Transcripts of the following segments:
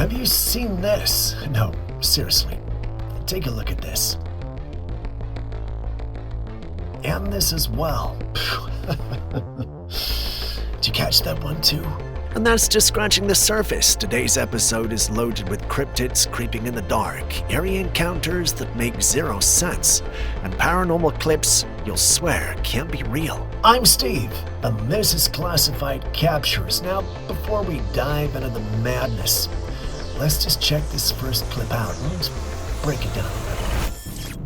Have you seen this? No, seriously. Take a look at this. And this as well. Did you catch that one too? And that's just scratching the surface. Today's episode is loaded with cryptids creeping in the dark, eerie encounters that make zero sense, and paranormal clips you'll swear can't be real. I'm Steve, and this is Classified Captures. Now, before we dive into the madness, let's just check this first clip out and break it down a little.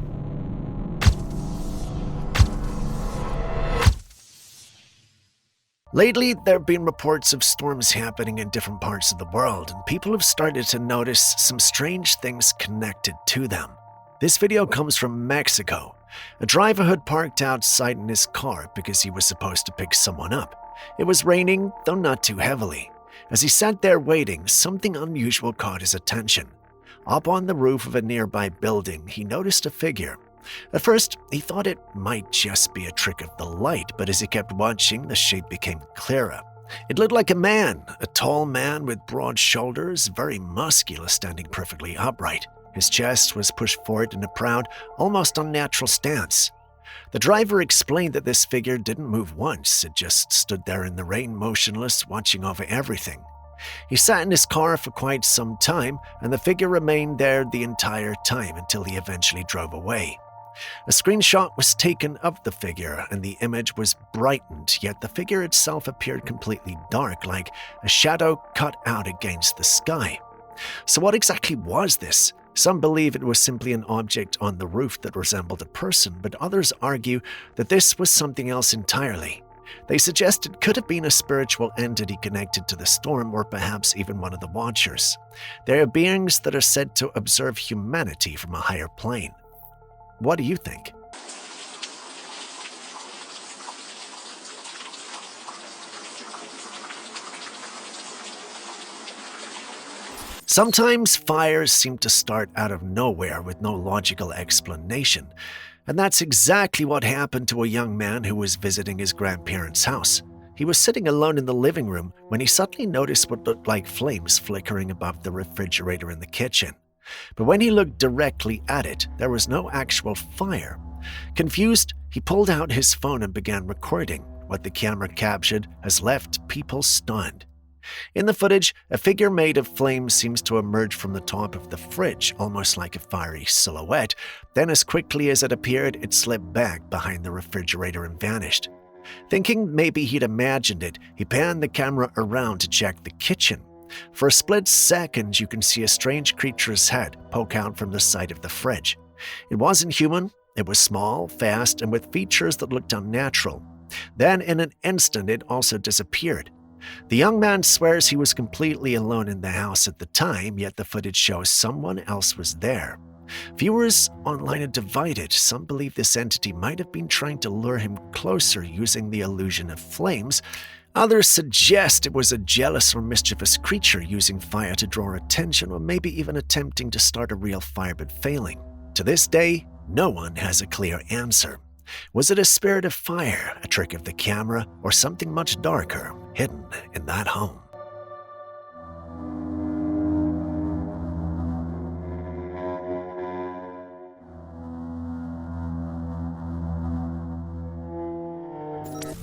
Lately, there have been reports of storms happening in different parts of the world, and people have started to notice some strange things connected to them. This video comes from Mexico. A driver had parked outside in his car because he was supposed to pick someone up. It was raining, though not too heavily. As he sat there waiting, something unusual caught his attention. Up on the roof of a nearby building, he noticed a figure. At first, he thought it might just be a trick of the light, but as he kept watching, the shape became clearer. It looked like a man, a tall man with broad shoulders, very muscular, standing perfectly upright. His chest was pushed forward in a proud, almost unnatural stance. The driver explained that this figure didn't move once, it just stood there in the rain, motionless, watching over everything. He sat in his car for quite some time, and the figure remained there the entire time until he eventually drove away. A screenshot was taken of the figure, and the image was brightened, yet the figure itself appeared completely dark, like a shadow cut out against the sky. So what exactly was this? Some believe it was simply an object on the roof that resembled a person, but others argue that this was something else entirely. They suggest it could have been a spiritual entity connected to the storm, or perhaps even one of the Watchers. They are beings that are said to observe humanity from a higher plane. What do you think? Sometimes fires seem to start out of nowhere with no logical explanation, and that's exactly what happened to a young man who was visiting his grandparents' house. He was sitting alone in the living room when he suddenly noticed what looked like flames flickering above the refrigerator in the kitchen. But when he looked directly at it, there was no actual fire. Confused, he pulled out his phone and began recording. What the camera captured has left people stunned. In the footage, a figure made of flames seems to emerge from the top of the fridge, almost like a fiery silhouette. Then as quickly as it appeared, it slipped back behind the refrigerator and vanished. Thinking maybe he'd imagined it, he panned the camera around to check the kitchen. For a split second, you can see a strange creature's head poke out from the side of the fridge. It wasn't human. It was small, fast, and with features that looked unnatural. Then, in an instant, it also disappeared. The young man swears he was completely alone in the house at the time, yet the footage shows someone else was there. Viewers online are divided. Some believe this entity might have been trying to lure him closer using the illusion of flames. Others suggest it was a jealous or mischievous creature using fire to draw attention, or maybe even attempting to start a real fire but failing. To this day, no one has a clear answer. Was it a spirit of fire, a trick of the camera, or something much darker hidden in that home?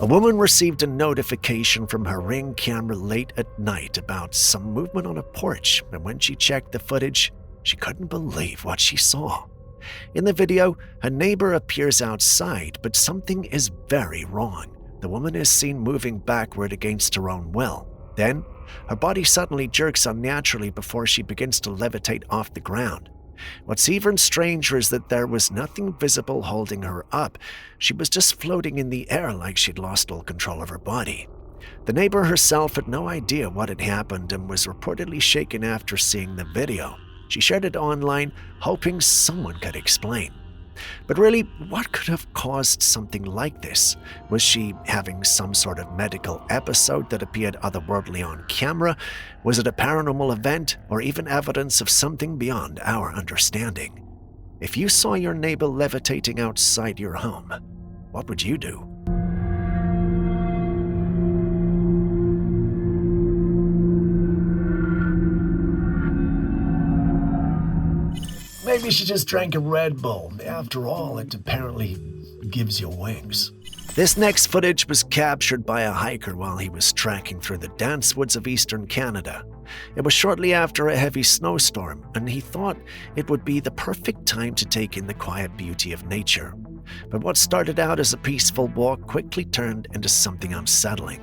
A woman received a notification from her Ring camera late at night about some movement on a porch, and when she checked the footage, she couldn't believe what she saw. In the video, her neighbor appears outside, but something is very wrong. The woman is seen moving backward against her own will. Then, her body suddenly jerks unnaturally before she begins to levitate off the ground. What's even stranger is that there was nothing visible holding her up. She was just floating in the air like she'd lost all control of her body. The neighbor herself had no idea what had happened and was reportedly shaken after seeing the video. She shared it online, hoping someone could explain. But really, what could have caused something like this? Was she having some sort of medical episode that appeared otherworldly on camera? Was it a paranormal event, or even evidence of something beyond our understanding? If you saw your neighbor levitating outside your home, what would you do? maybe she just drank a Red Bull. After all, it apparently gives you wings. This next footage was captured by a hiker while he was trekking through the dense woods of eastern Canada. It was shortly after a heavy snowstorm, and he thought it would be the perfect time to take in the quiet beauty of nature. But what started out as a peaceful walk quickly turned into something unsettling.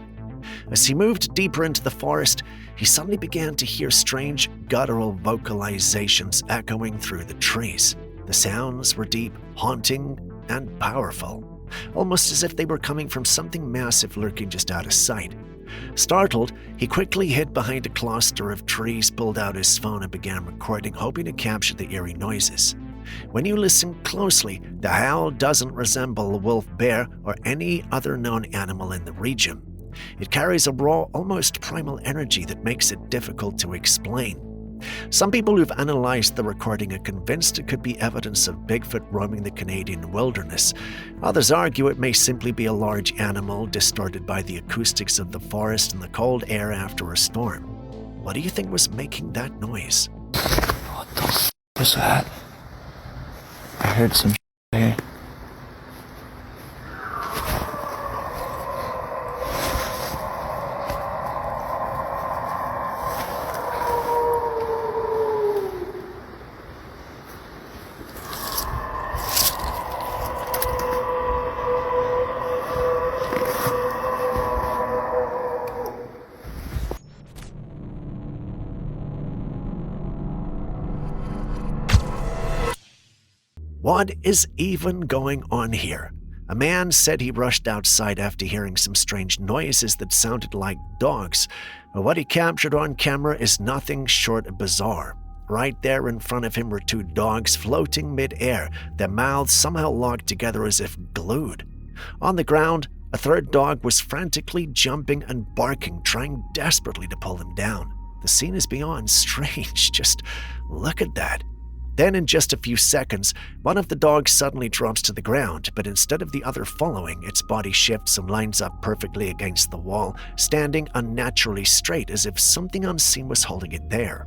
As he moved deeper into the forest, he suddenly began to hear strange guttural vocalizations echoing through the trees. The sounds were deep, haunting, and powerful, almost as if they were coming from something massive lurking just out of sight. Startled, he quickly hid behind a cluster of trees, pulled out his phone, and began recording, hoping to capture the eerie noises. When you listen closely, the howl doesn't resemble a wolf, bear, or any other known animal in the region. It carries a raw, almost primal energy that makes it difficult to explain. Some people who've analyzed the recording are convinced it could be evidence of Bigfoot roaming the Canadian wilderness. Others argue it may simply be a large animal distorted by the acoustics of the forest and the cold air after a storm. What do you think was making that noise? What the f*** was that? I heard some here. What is even going on here? A man said he rushed outside after hearing some strange noises that sounded like dogs. But what he captured on camera is nothing short of bizarre. Right there in front of him were two dogs floating mid-air, their mouths somehow locked together as if glued. On the ground, a third dog was frantically jumping and barking, trying desperately to pull him down. The scene is beyond strange. Just look at that. Then in just a few seconds, one of the dogs suddenly drops to the ground, but instead of the other following, its body shifts and lines up perfectly against the wall, standing unnaturally straight as if something unseen was holding it there.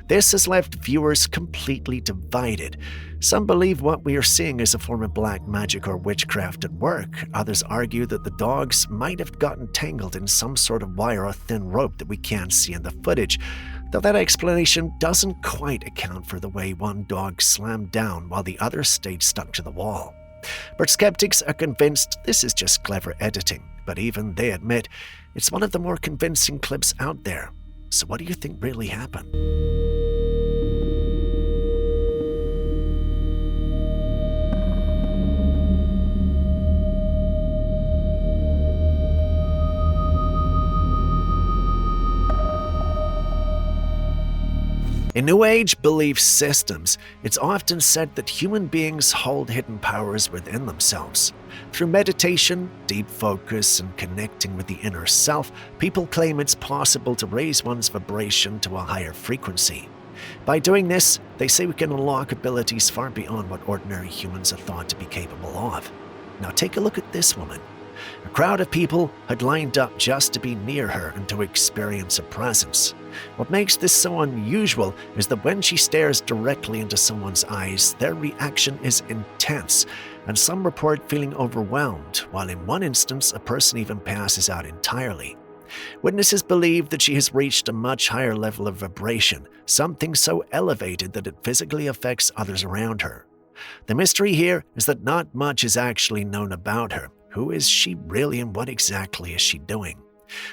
This has left viewers completely divided. Some believe what we are seeing is a form of black magic or witchcraft at work. Others argue that the dogs might have gotten tangled in some sort of wire or thin rope that we can't see in the footage, though that explanation doesn't quite account for the way one dog slammed down while the other stayed stuck to the wall. But skeptics are convinced this is just clever editing, but even they admit it's one of the more convincing clips out there. So what do you think really happened? In New Age belief systems, it's often said that human beings hold hidden powers within themselves. Through meditation, deep focus, and connecting with the inner self, people claim it's possible to raise one's vibration to a higher frequency. By doing this, they say we can unlock abilities far beyond what ordinary humans are thought to be capable of. Now take a look at this woman. A crowd of people had lined up just to be near her and to experience her presence. What makes this so unusual is that when she stares directly into someone's eyes, their reaction is intense, and some report feeling overwhelmed, while in one instance a person even passes out entirely. Witnesses believe that she has reached a much higher level of vibration, something so elevated that it physically affects others around her. The mystery here is that not much is actually known about her. Who is she really, and what exactly is she doing?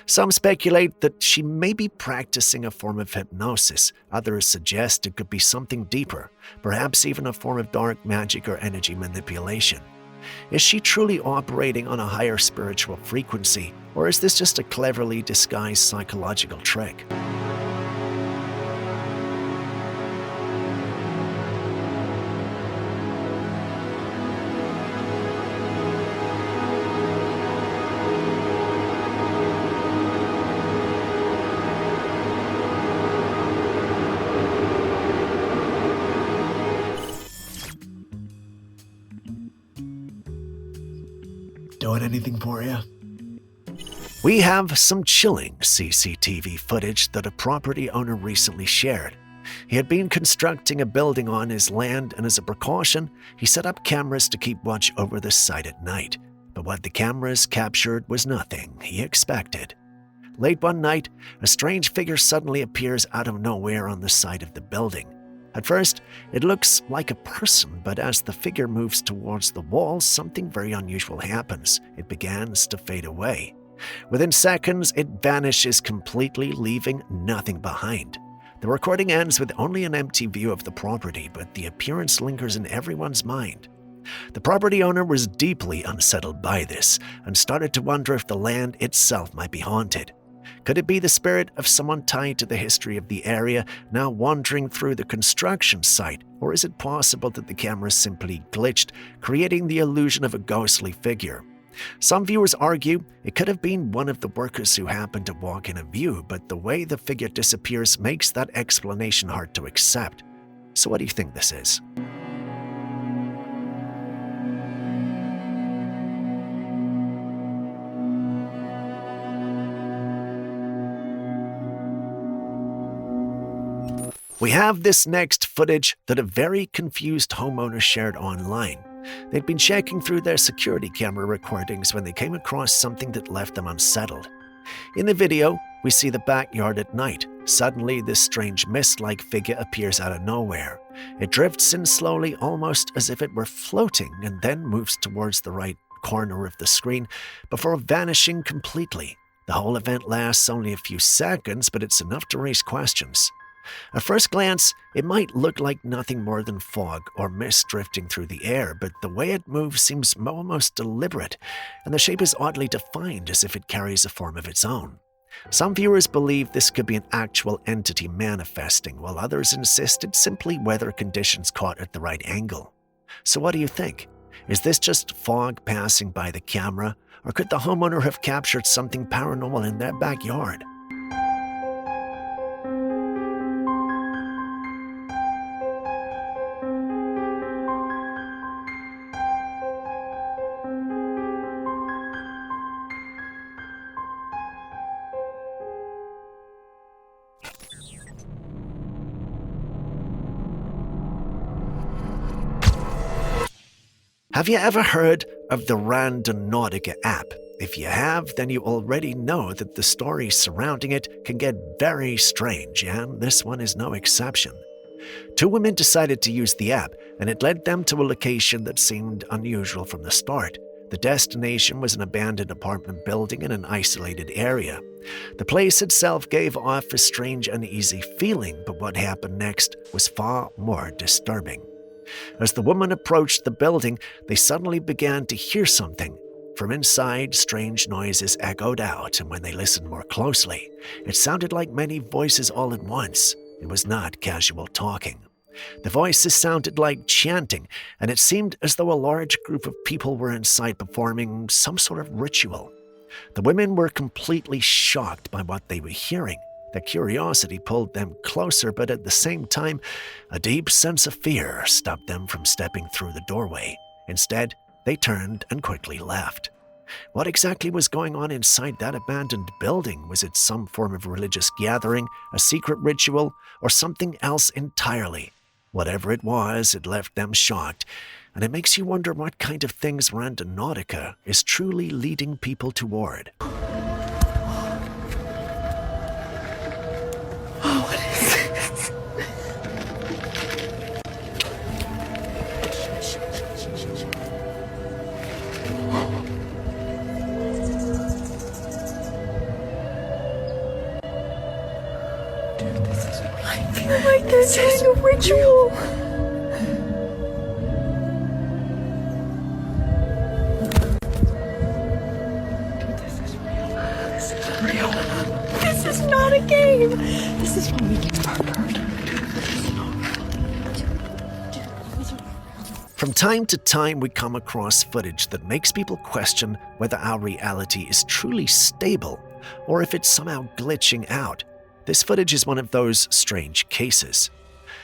Some speculate that she may be practicing a form of hypnosis. Others suggest it could be something deeper, perhaps even a form of dark magic or energy manipulation. Is she truly operating on a higher spiritual frequency, or is this just a cleverly disguised psychological trick? Doing anything for you? We have some chilling CCTV footage that a property owner recently shared. He had been constructing a building on his land, and as a precaution, he set up cameras to keep watch over the site at night. But what the cameras captured was nothing he expected. Late one night, a strange figure suddenly appears out of nowhere on the side of the building. At first, it looks like a person, but as the figure moves towards the wall, something very unusual happens. It begins to fade away. Within seconds, it vanishes completely, leaving nothing behind. The recording ends with only an empty view of the property, but the appearance lingers in everyone's mind. The property owner was deeply unsettled by this and started to wonder if the land itself might be haunted. Could it be the spirit of someone tied to the history of the area now wandering through the construction site, or is it possible that the camera simply glitched, creating the illusion of a ghostly figure? Some viewers argue it could have been one of the workers who happened to walk in a view, but the way the figure disappears makes that explanation hard to accept. So what do you think this is? We have this next footage that a very confused homeowner shared online. They'd been checking through their security camera recordings when they came across something that left them unsettled. In the video, we see the backyard at night. Suddenly, this strange mist-like figure appears out of nowhere. It drifts in slowly, almost as if it were floating, and then moves towards the right corner of the screen before vanishing completely. The whole event lasts only a few seconds, but it's enough to raise questions. At first glance, it might look like nothing more than fog or mist drifting through the air, but the way it moves seems almost deliberate, and the shape is oddly defined as if it carries a form of its own. Some viewers believe this could be an actual entity manifesting, while others insist it's simply weather conditions caught at the right angle. So what do you think? Is this just fog passing by the camera, or could the homeowner have captured something paranormal in their backyard? Have you ever heard of the Radioactive app? If you have, then you already know that the stories surrounding it can get very strange, and this one is no exception. Two women decided to use the app, and it led them to a location that seemed unusual from the start. The destination was an abandoned apartment building in an isolated area. The place itself gave off a strange, uneasy feeling, but what happened next was far more disturbing. As the woman approached the building, they suddenly began to hear something. From inside, strange noises echoed out, and when they listened more closely, it sounded like many voices all at once. It was not casual talking. The voices sounded like chanting, and it seemed as though a large group of people were inside performing some sort of ritual. The women were completely shocked by what they were hearing. Their curiosity pulled them closer, but at the same time, a deep sense of fear stopped them from stepping through the doorway. Instead, they turned and quickly left. What exactly was going on inside that abandoned building? Was it some form of religious gathering, a secret ritual, or something else entirely? Whatever it was, it left them shocked, and it makes you wonder what kind of things Radioactive is truly leading people toward. Like they're doing a ritual. Dude, this is real. This is real. This is not a game. This is when we get murdered. From time to time, we come across footage that makes people question whether our reality is truly stable or if it's somehow glitching out. This footage is one of those strange cases.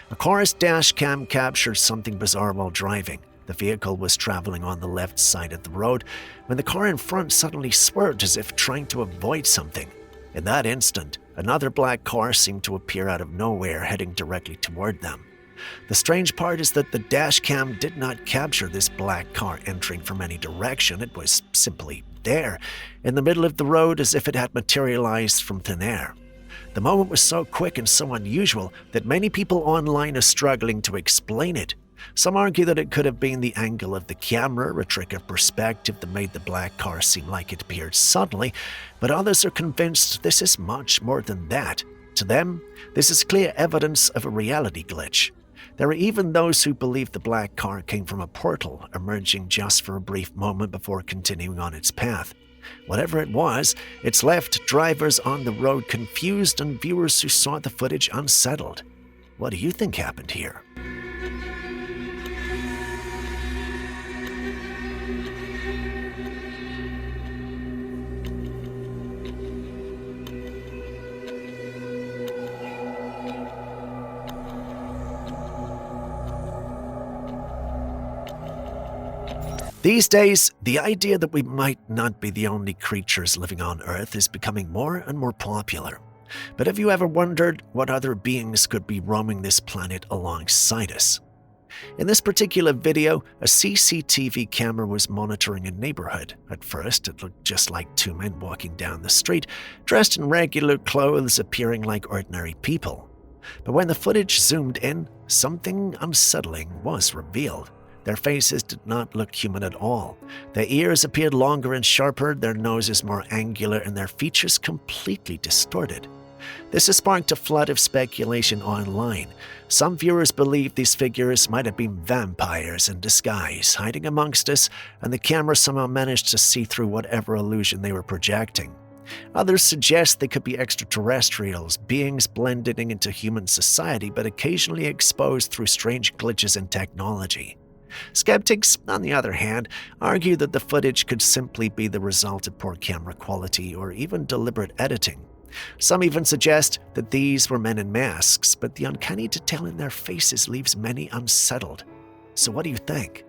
A car's dash cam captured something bizarre while driving. The vehicle was traveling on the left side of the road when the car in front suddenly swerved as if trying to avoid something. In that instant, Another black car seemed to appear out of nowhere, heading directly toward them. The strange part is that the dash cam did not capture this black car entering from any direction. It was simply there, in the middle of the road, as if it had materialized from thin air. The moment was so quick and so unusual that many people online are struggling to explain it. Some argue that it could have been the angle of the camera, a trick of perspective that made the black car seem like it appeared suddenly, but others are convinced this is much more than that. To them, this is clear evidence of a reality glitch. There are even those who believe the black car came from a portal, emerging just for a brief moment before continuing on its path. Whatever it was, it's left drivers on the road confused and viewers who saw the footage unsettled. What do you think happened here? These days, the idea that we might not be the only creatures living on Earth is becoming more and more popular. But have you ever wondered what other beings could be roaming this planet alongside us? In this particular video, a CCTV camera was monitoring a neighborhood. At first, it looked just like two men walking down the street, dressed in regular clothes, appearing like ordinary people. But when the footage zoomed in, something unsettling was revealed. Their faces did not look human at all. Their ears appeared longer and sharper, their noses more angular, and their features completely distorted. This has sparked a flood of speculation online. Some viewers believe these figures might have been vampires in disguise, hiding amongst us, and the camera somehow managed to see through whatever illusion they were projecting. Others suggest they could be extraterrestrials, beings blending into human society but occasionally exposed through strange glitches in technology. Skeptics, on the other hand, argue that the footage could simply be the result of poor camera quality or even deliberate editing. Some even suggest that these were men in masks, but the uncanny detail in their faces leaves many unsettled. So what do you think?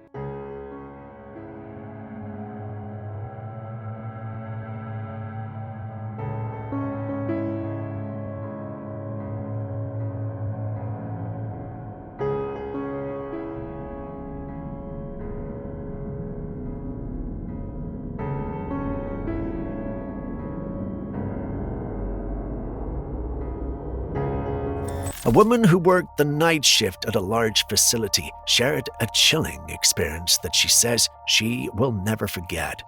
A woman who worked the night shift at a large facility shared a chilling experience that she says she will never forget.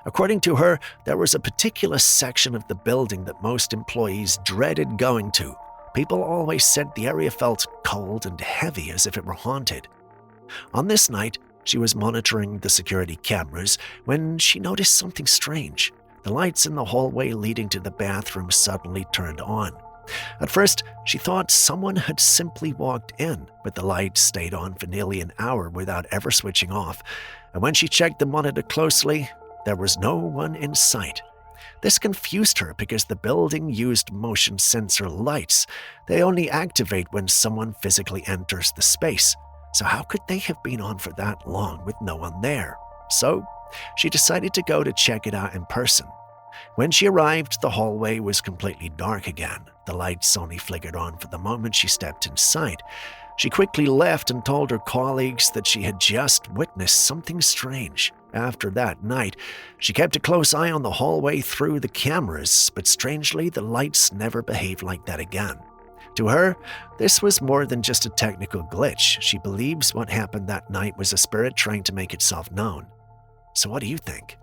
According to her, there was a particular section of the building that most employees dreaded going to. People always said the area felt cold and heavy, as if it were haunted. On this night, she was monitoring the security cameras when she noticed something strange. The lights in the hallway leading to the bathroom suddenly turned on. At first, she thought someone had simply walked in, but the lights stayed on for nearly an hour without ever switching off, and when she checked the monitor closely, there was no one in sight. This confused her because the building used motion sensor lights. They only activate when someone physically enters the space, so how could they have been on for that long with no one there? So, she decided to go to check it out in person. When she arrived, the hallway was completely dark again. The lights only flickered on for the moment she stepped inside. She quickly left and told her colleagues that she had just witnessed something strange. After that night, she kept a close eye on the hallway through the cameras, but strangely, the lights never behaved like that again. To her, this was more than just a technical glitch. She believes what happened that night was a spirit trying to make itself known. So what do you think?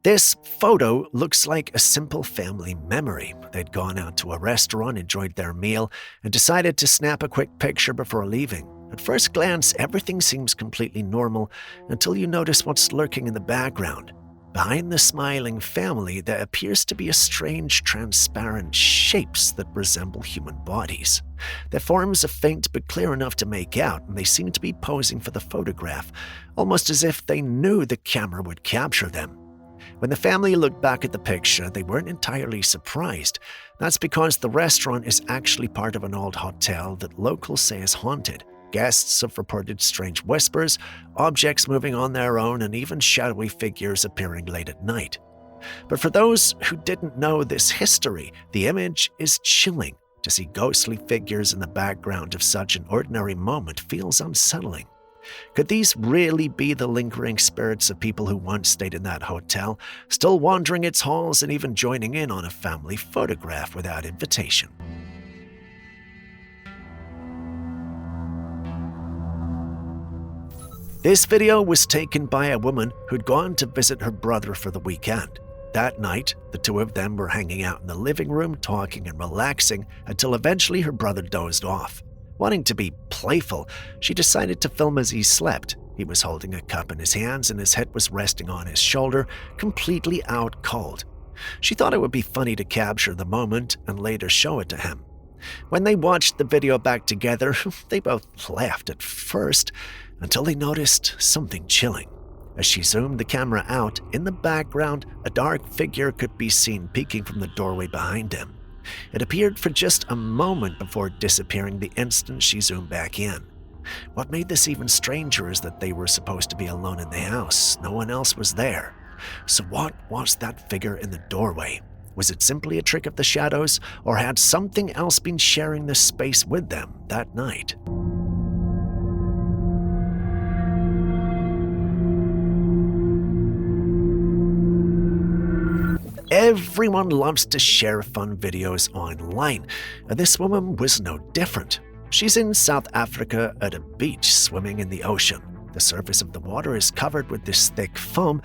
This photo looks like a simple family memory. They'd gone out to a restaurant, enjoyed their meal, and decided to snap a quick picture before leaving. At first glance, everything seems completely normal until you notice what's lurking in the background. Behind the smiling family, there appears to be a strange transparent shapes that resemble human bodies. Their forms are faint but clear enough to make out, and they seem to be posing for the photograph, almost as if they knew the camera would capture them. When the family looked back at the picture, they weren't entirely surprised. That's because the restaurant is actually part of an old hotel that locals say is haunted. Guests have reported strange whispers, objects moving on their own, and even shadowy figures appearing late at night. But for those who didn't know this history, the image is chilling. To see ghostly figures in the background of such an ordinary moment feels unsettling. Could these really be the lingering spirits of people who once stayed in that hotel, still wandering its halls and even joining in on a family photograph without invitation? This video was taken by a woman who'd gone to visit her brother for the weekend. That night, the two of them were hanging out in the living room, talking and relaxing, until eventually her brother dozed off. Wanting to be playful, she decided to film as he slept. He was holding a cup in his hands and his head was resting on his shoulder, completely out cold. She thought it would be funny to capture the moment and later show it to him. When they watched the video back together, they both laughed at first, until they noticed something chilling. As she zoomed the camera out, in the background, a dark figure could be seen peeking from the doorway behind him. It appeared for just a moment before disappearing the instant she zoomed back in. What made this even stranger is that they were supposed to be alone in the house. No one else was there. So what was that figure in the doorway? Was it simply a trick of the shadows, or had something else been sharing this space with them that night? Everyone loves to share fun videos online, and this woman was no different. She's in South Africa at a beach swimming in the ocean. The surface of the water is covered with this thick foam,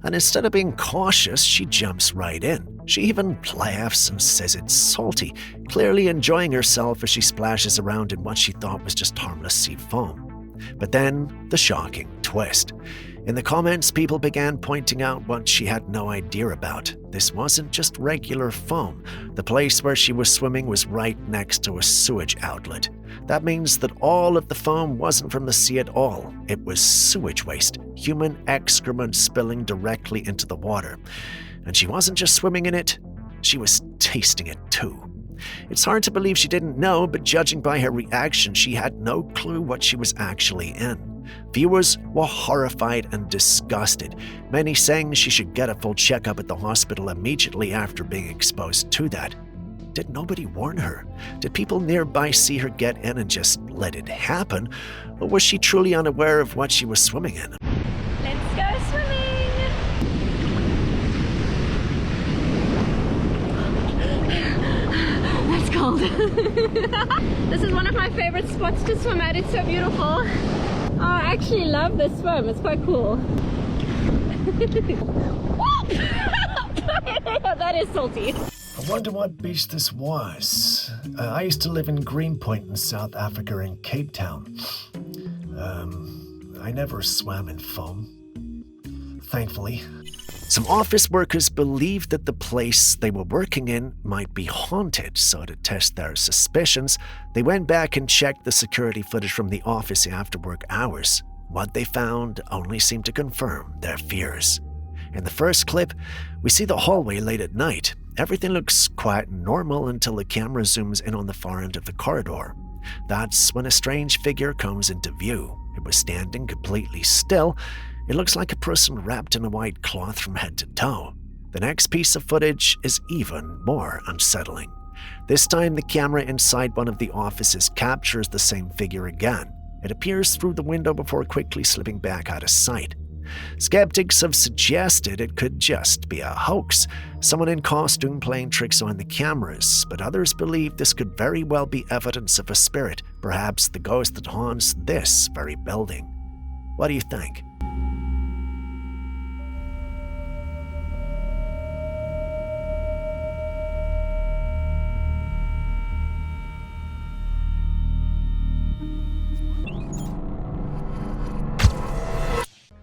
and instead of being cautious, she jumps right in. She even laughs and says it's salty, clearly enjoying herself as she splashes around in what she thought was just harmless sea foam. But then, the shocking twist. In the comments, people began pointing out what she had no idea about. This wasn't just regular foam. The place where she was swimming was right next to a sewage outlet. That means that all of the foam wasn't from the sea at all. It was sewage waste, human excrement spilling directly into the water. And she wasn't just swimming in it, she was tasting it too. It's hard to believe she didn't know, but judging by her reaction, she had no clue what she was actually in. Viewers were horrified and disgusted, many saying she should get a full checkup at the hospital immediately after being exposed to that. Did nobody warn her? Did people nearby see her get in and just let it happen? Or was she truly unaware of what she was swimming in? Let's go swimming! That's cold. This is one of my favorite spots to swim at. It's so beautiful. Oh, I actually love this swim. It's quite cool. That is salty. I wonder what beach this was. I used to live in Greenpoint in South Africa in Cape Town. I never swam in foam, thankfully. Some office workers believed that the place they were working in might be haunted, so to test their suspicions, they went back and checked the security footage from the office after work hours. What they found only seemed to confirm their fears. In the first clip, we see the hallway late at night. Everything looks quiet and normal until the camera zooms in on the far end of the corridor. That's when a strange figure comes into view. It was standing completely still. It looks like a person wrapped in a white cloth from head to toe. The next piece of footage is even more unsettling. This time, the camera inside one of the offices captures the same figure again. It appears through the window before quickly slipping back out of sight. Skeptics have suggested it could just be a hoax, someone in costume playing tricks on the cameras, but others believe this could very well be evidence of a spirit, perhaps the ghost that haunts this very building. What do you think?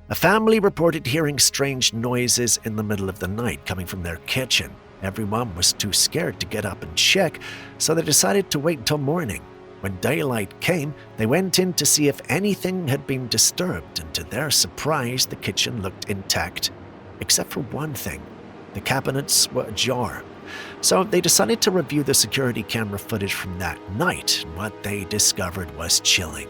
A family reported hearing strange noises in the middle of the night coming from their kitchen. Everyone was too scared to get up and check, so they decided to wait until morning. When daylight came, they went in to see if anything had been disturbed, and to their surprise, the kitchen looked intact. Except for one thing. The cabinets were ajar. So they decided to review the security camera footage from that night, and what they discovered was chilling.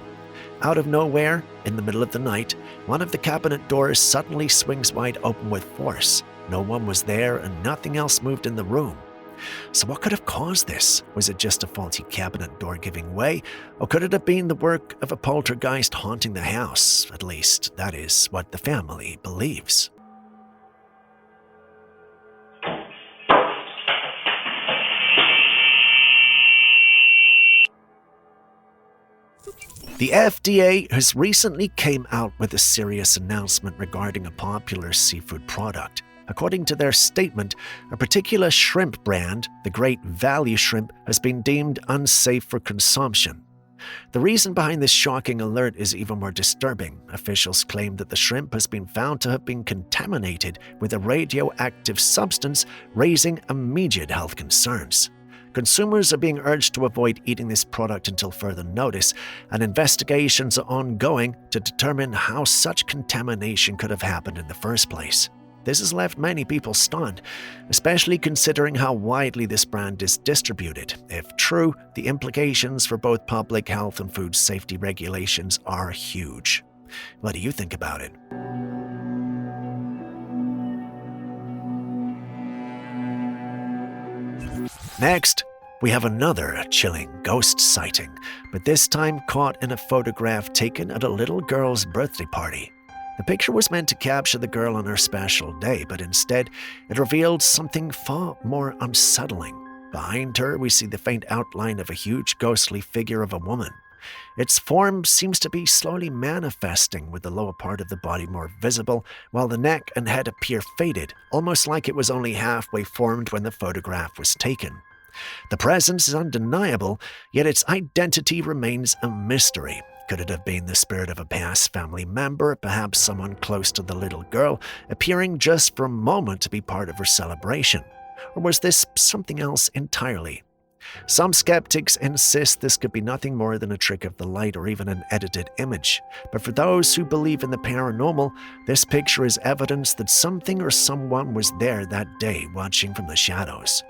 Out of nowhere, in the middle of the night, one of the cabinet doors suddenly swings wide open with force. No one was there and nothing else moved in the room. So what could have caused this? Was it just a faulty cabinet door giving way? Or could it have been the work of a poltergeist haunting the house? At least, that is what the family believes. The FDA has recently came out with a serious announcement regarding a popular seafood product. According to their statement, a particular shrimp brand, the Great Value Shrimp, has been deemed unsafe for consumption. The reason behind this shocking alert is even more disturbing. Officials claim that the shrimp has been found to have been contaminated with a radioactive substance, raising immediate health concerns. Consumers are being urged to avoid eating this product until further notice, and investigations are ongoing to determine how such contamination could have happened in the first place. This has left many people stunned, especially considering how widely this brand is distributed. If true, the implications for both public health and food safety regulations are huge. What do you think about it? Next, we have another chilling ghost sighting, but this time caught in a photograph taken at a little girl's birthday party. The picture was meant to capture the girl on her special day, but instead, it revealed something far more unsettling. Behind her, we see the faint outline of a huge ghostly figure of a woman. Its form seems to be slowly manifesting, with the lower part of the body more visible, while the neck and head appear faded, almost like it was only halfway formed when the photograph was taken. The presence is undeniable, yet its identity remains a mystery. Could it have been the spirit of a past family member, perhaps someone close to the little girl, appearing just for a moment to be part of her celebration? Or was this something else entirely? Some skeptics insist this could be nothing more than a trick of the light or even an edited image. But for those who believe in the paranormal, this picture is evidence that something or someone was there that day watching from the shadows.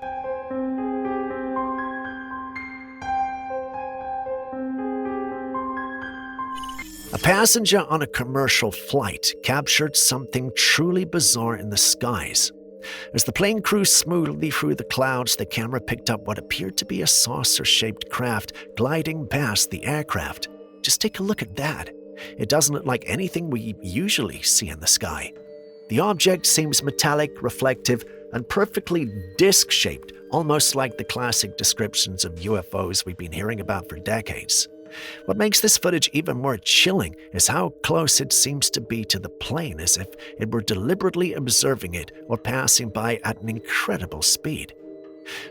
A passenger on a commercial flight captured something truly bizarre in the skies. As the plane cruised smoothly through the clouds, the camera picked up what appeared to be a saucer-shaped craft gliding past the aircraft. Just take a look at that. It doesn't look like anything we usually see in the sky. The object seems metallic, reflective, and perfectly disc-shaped, almost like the classic descriptions of UFOs we've been hearing about for decades. What makes this footage even more chilling is how close it seems to be to the plane, as if it were deliberately observing it or passing by at an incredible speed.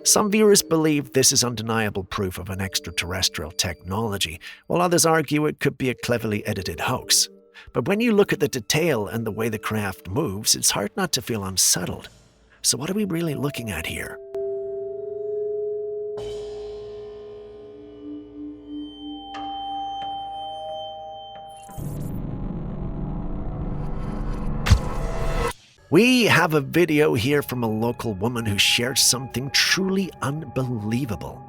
Some viewers believe this is undeniable proof of an extraterrestrial technology, while others argue it could be a cleverly edited hoax. But when you look at the detail and the way the craft moves, it's hard not to feel unsettled. So what are we really looking at here? We have a video here from a local woman who shared something truly unbelievable.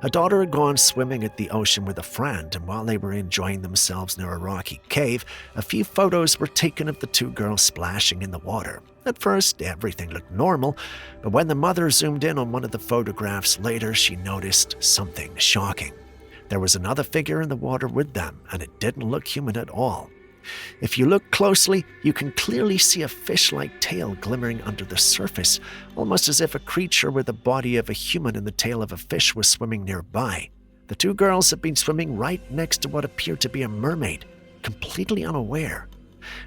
Her daughter had gone swimming at the ocean with a friend, and while they were enjoying themselves near a rocky cave, a few photos were taken of the two girls splashing in the water. At first, everything looked normal, but when the mother zoomed in on one of the photographs later, she noticed something shocking. There was another figure in the water with them, and it didn't look human at all. If you look closely, you can clearly see a fish-like tail glimmering under the surface, almost as if a creature with the body of a human and the tail of a fish was swimming nearby. The two girls had been swimming right next to what appeared to be a mermaid, completely unaware.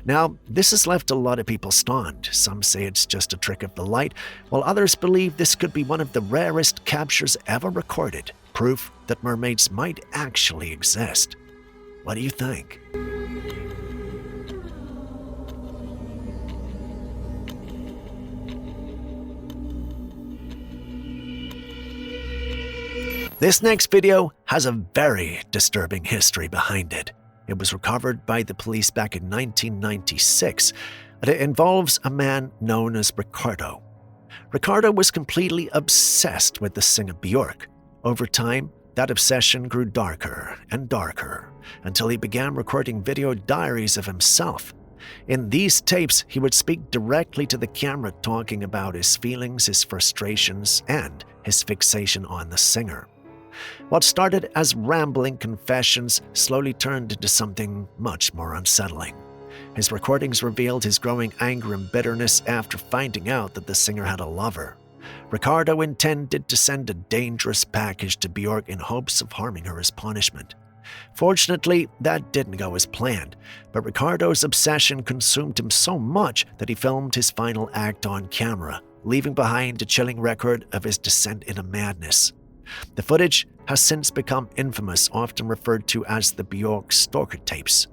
Now, this has left a lot of people stunned. Some say it's just a trick of the light, while others believe this could be one of the rarest captures ever recorded, proof that mermaids might actually exist. What do you think? This next video has a very disturbing history behind it. It was recovered by the police back in 1996, and it involves a man known as Ricardo. Ricardo was completely obsessed with the singer Bjork. Over time, that obsession grew darker and darker until he began recording video diaries of himself. In these tapes, he would speak directly to the camera, talking about his feelings, his frustrations, and his fixation on the singer. What started as rambling confessions slowly turned into something much more unsettling. His recordings revealed his growing anger and bitterness after finding out that the singer had a lover. Ricardo intended to send a dangerous package to Bjork in hopes of harming her as punishment. Fortunately, that didn't go as planned, but Ricardo's obsession consumed him so much that he filmed his final act on camera, leaving behind a chilling record of his descent into madness. The footage has since become infamous, often referred to as the Bjork stalker tapes.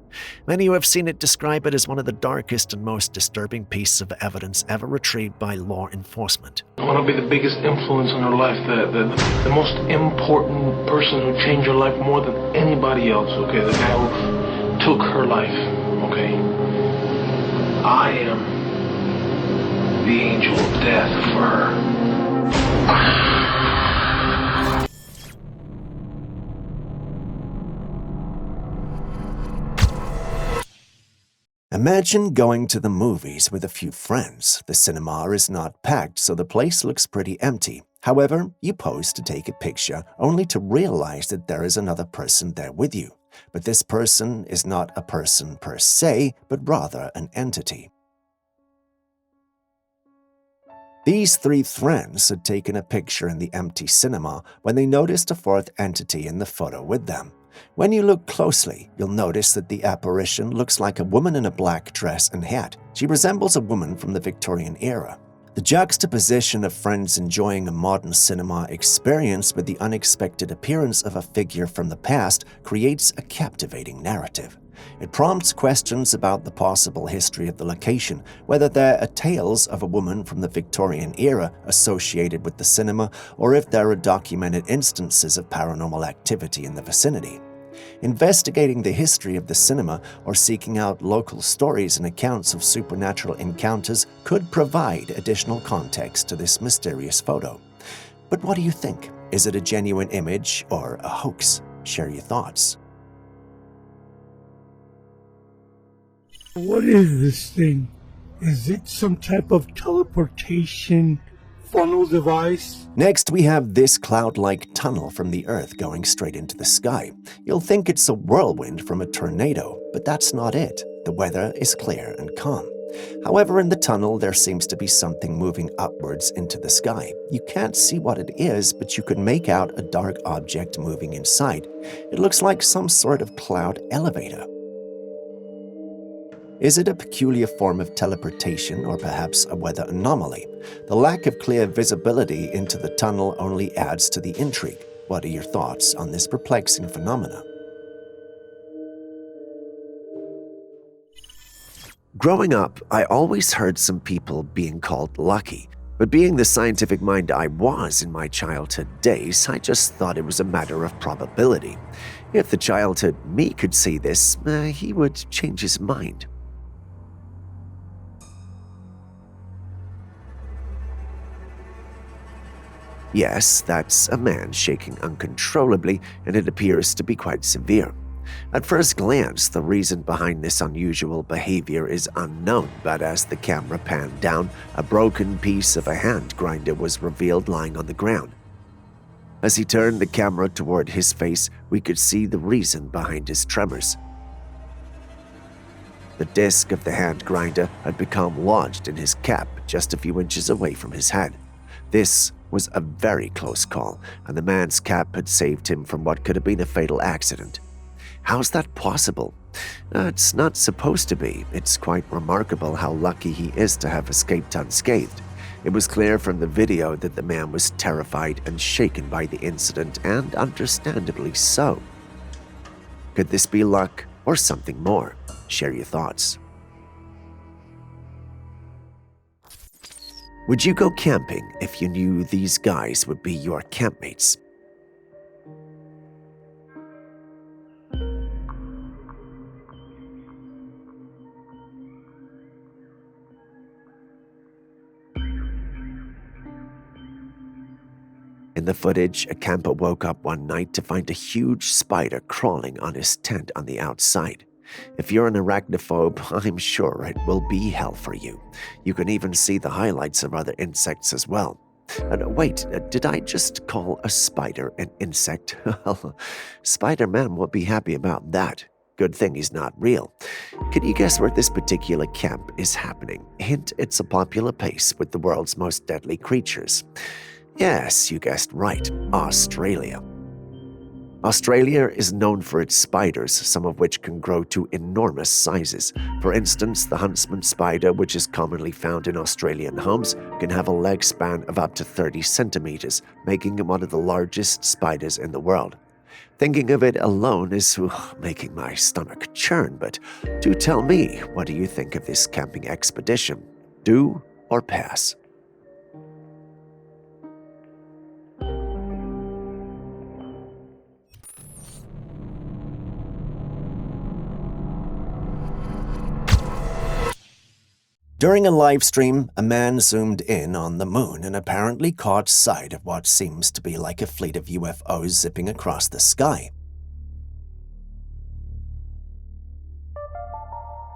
Many who have seen it describe it as one of the darkest and most disturbing pieces of evidence ever retrieved by law enforcement. I want to be the biggest influence in her life, the most important person who changed her life more than anybody else, okay? The guy who took her life, okay? I am the angel of death for her. Imagine going to the movies with a few friends. The cinema is not packed, so the place looks pretty empty. However, you pose to take a picture, only to realize that there is another person there with you. But this person is not a person per se, but rather an entity. These three friends had taken a picture in the empty cinema when they noticed a fourth entity in the photo with them. When you look closely, you'll notice that the apparition looks like a woman in a black dress and hat. She resembles a woman from the Victorian era. The juxtaposition of friends enjoying a modern cinema experience with the unexpected appearance of a figure from the past creates a captivating narrative. It prompts questions about the possible history of the location, whether there are tales of a woman from the Victorian era associated with the cinema, or if there are documented instances of paranormal activity in the vicinity. Investigating the history of the cinema or seeking out local stories and accounts of supernatural encounters could provide additional context to this mysterious photo. But what do you think? Is it a genuine image or a hoax? Share your thoughts. What is this thing? Is it some type of teleportation funnel device? Next, we have this cloud-like tunnel from the Earth going straight into the sky. You'll think it's a whirlwind from a tornado, but that's not it. The weather is clear and calm. However, in the tunnel, there seems to be something moving upwards into the sky. You can't see what it is, but you can make out a dark object moving inside. It looks like some sort of cloud elevator. Is it a peculiar form of teleportation or perhaps a weather anomaly? The lack of clear visibility into the tunnel only adds to the intrigue. What are your thoughts on this perplexing phenomena? Growing up, I always heard some people being called lucky. But being the scientific mind I was in my childhood days, I just thought it was a matter of probability. If the childhood me could see this, he would change his mind. Yes, that's a man shaking uncontrollably, and it appears to be quite severe. At first glance, the reason behind this unusual behavior is unknown, but as the camera panned down, a broken piece of a hand grinder was revealed lying on the ground. As he turned the camera toward his face, we could see the reason behind his tremors. The disc of the hand grinder had become lodged in his cap just a few inches away from his head. This was a very close call, and the man's cap had saved him from what could have been a fatal accident. How's that possible? It's not supposed to be. It's quite remarkable how lucky he is to have escaped unscathed. It was clear from the video that the man was terrified and shaken by the incident, and understandably so. Could this be luck or something more? Share your thoughts. Would you go camping if you knew these guys would be your campmates? In the footage, a camper woke up one night to find a huge spider crawling on his tent on the outside. If you're an arachnophobe, I'm sure it will be hell for you. You can even see the highlights of other insects as well. Wait, did I just call a spider an insect? Spider-Man will be happy about that. Good thing he's not real. Can you guess where this particular camp is happening? Hint, it's a popular place with the world's most deadly creatures. Yes, you guessed right, Australia. Australia is known for its spiders, some of which can grow to enormous sizes. For instance, the huntsman spider, which is commonly found in Australian homes, can have a leg span of up to 30 centimeters, making it one of the largest spiders in the world. Thinking of it alone is making my stomach churn, but do tell me, what do you think of this camping expedition? Do or pass? During a live stream, a man zoomed in on the moon and apparently caught sight of what seems to be like a fleet of UFOs zipping across the sky.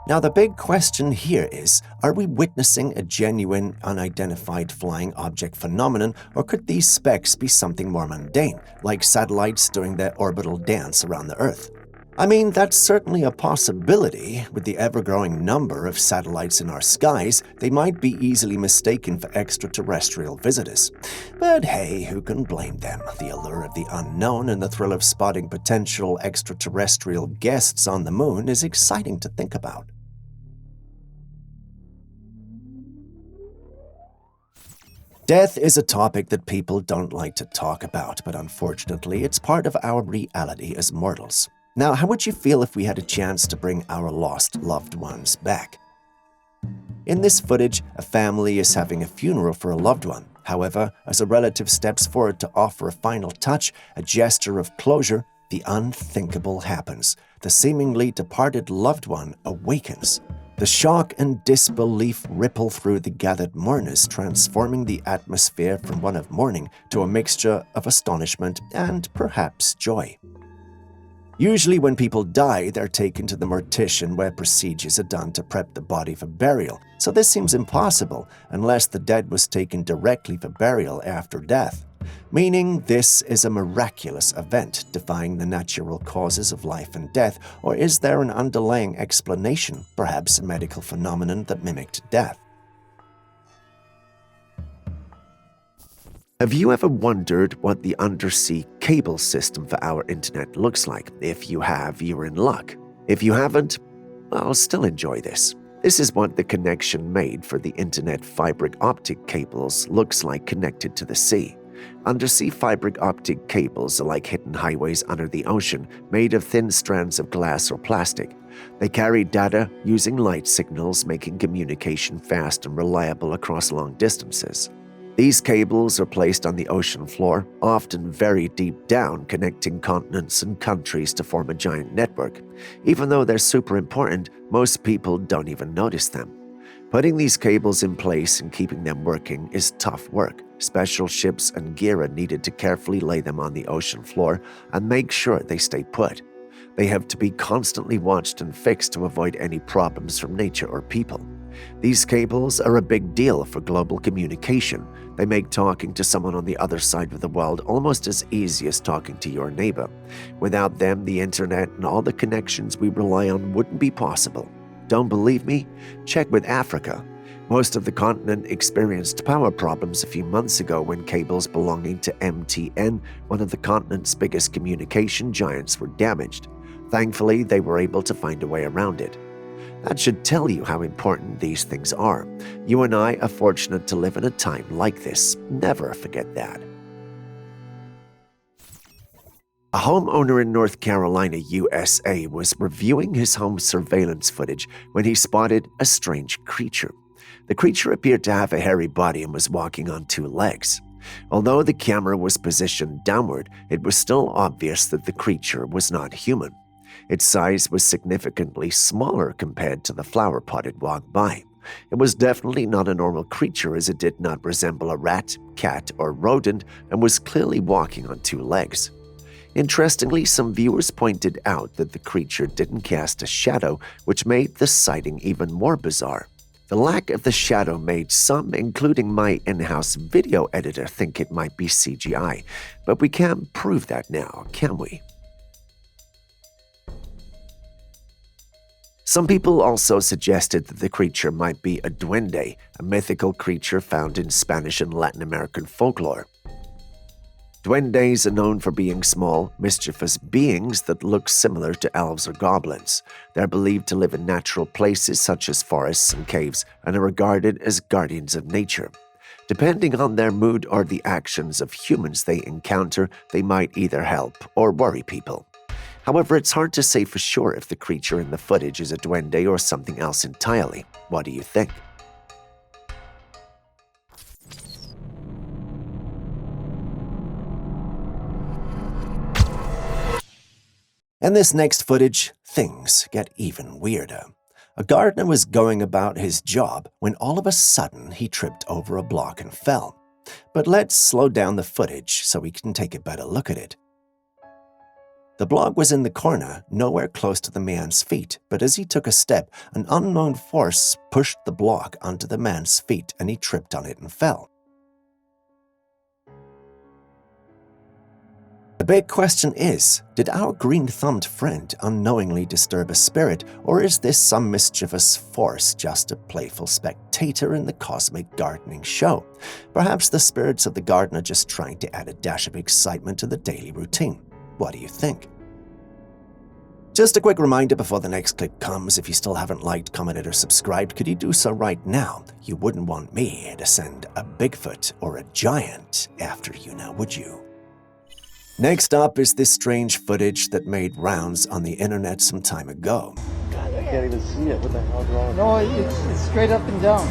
Now, the big question here is, are we witnessing a genuine, unidentified flying object phenomenon, or could these specks be something more mundane, like satellites doing their orbital dance around the Earth? I mean, that's certainly a possibility. With the ever-growing number of satellites in our skies, they might be easily mistaken for extraterrestrial visitors. But hey, who can blame them? The allure of the unknown and the thrill of spotting potential extraterrestrial guests on the moon is exciting to think about. Death is a topic that people don't like to talk about, but unfortunately, it's part of our reality as mortals. Now, how would you feel if we had a chance to bring our lost loved ones back? In this footage, a family is having a funeral for a loved one. However, as a relative steps forward to offer a final touch, a gesture of closure, the unthinkable happens. The seemingly departed loved one awakens. The shock and disbelief ripple through the gathered mourners, transforming the atmosphere from one of mourning to a mixture of astonishment and perhaps joy. Usually when people die, they're taken to the mortician where procedures are done to prep the body for burial. So this seems impossible unless the dead was taken directly for burial after death. Meaning this is a miraculous event defying the natural causes of life and death, or is there an underlying explanation, perhaps a medical phenomenon that mimicked death? Have you ever wondered what the undersea cable system for our internet looks like? If you have, you're in luck. If you haven't, well, still enjoy this. This is what the connection made for the internet fiber optic cables looks like connected to the sea. Undersea fiber optic cables are like hidden highways under the ocean, made of thin strands of glass or plastic. They carry data using light signals, making communication fast and reliable across long distances. These cables are placed on the ocean floor, often very deep down, connecting continents and countries to form a giant network. Even though they're super important, most people don't even notice them. Putting these cables in place and keeping them working is tough work. Special ships and gear are needed to carefully lay them on the ocean floor and make sure they stay put. They have to be constantly watched and fixed to avoid any problems from nature or people. These cables are a big deal for global communication. They make talking to someone on the other side of the world almost as easy as talking to your neighbor. Without them, the internet and all the connections we rely on wouldn't be possible. Don't believe me? Check with Africa. Most of the continent experienced power problems a few months ago when cables belonging to MTN, one of the continent's biggest communication giants, were damaged. Thankfully, they were able to find a way around it. That should tell you how important these things are. You and I are fortunate to live in a time like this. Never forget that. A homeowner in North Carolina, USA, was reviewing his home surveillance footage when he spotted a strange creature. The creature appeared to have a hairy body and was walking on two legs. Although the camera was positioned downward, it was still obvious that the creature was not human. Its size was significantly smaller compared to the flower pot it walked by. It was definitely not a normal creature, as it did not resemble a rat, cat, or rodent and was clearly walking on two legs. Interestingly, some viewers pointed out that the creature didn't cast a shadow, which made the sighting even more bizarre. The lack of the shadow made some, including my in-house video editor, think it might be CGI, but we can't prove that now, can we? Some people also suggested that the creature might be a duende, a mythical creature found in Spanish and Latin American folklore. Duendes are known for being small, mischievous beings that look similar to elves or goblins. They're believed to live in natural places such as forests and caves and are regarded as guardians of nature. Depending on their mood or the actions of humans they encounter, they might either help or worry people. However, it's hard to say for sure if the creature in the footage is a duende or something else entirely. What do you think? In this next footage, things get even weirder. A gardener was going about his job when all of a sudden he tripped over a block and fell. But let's slow down the footage so we can take a better look at it. The block was in the corner, nowhere close to the man's feet, but as he took a step, an unknown force pushed the block onto the man's feet and he tripped on it and fell. The big question is, did our green-thumbed friend unknowingly disturb a spirit, or is this some mischievous force just a playful spectator in the cosmic gardening show? Perhaps the spirits of the garden are just trying to add a dash of excitement to the daily routine. What do you think? Just a quick reminder before the next clip comes, if you still haven't liked, commented, or subscribed, could you do so right now? You wouldn't want me to send a Bigfoot or a giant after you now, would you? Next up is this strange footage that made rounds on the internet some time ago. God, I can't even see it. What the hell's wrong? No, it's straight up and down.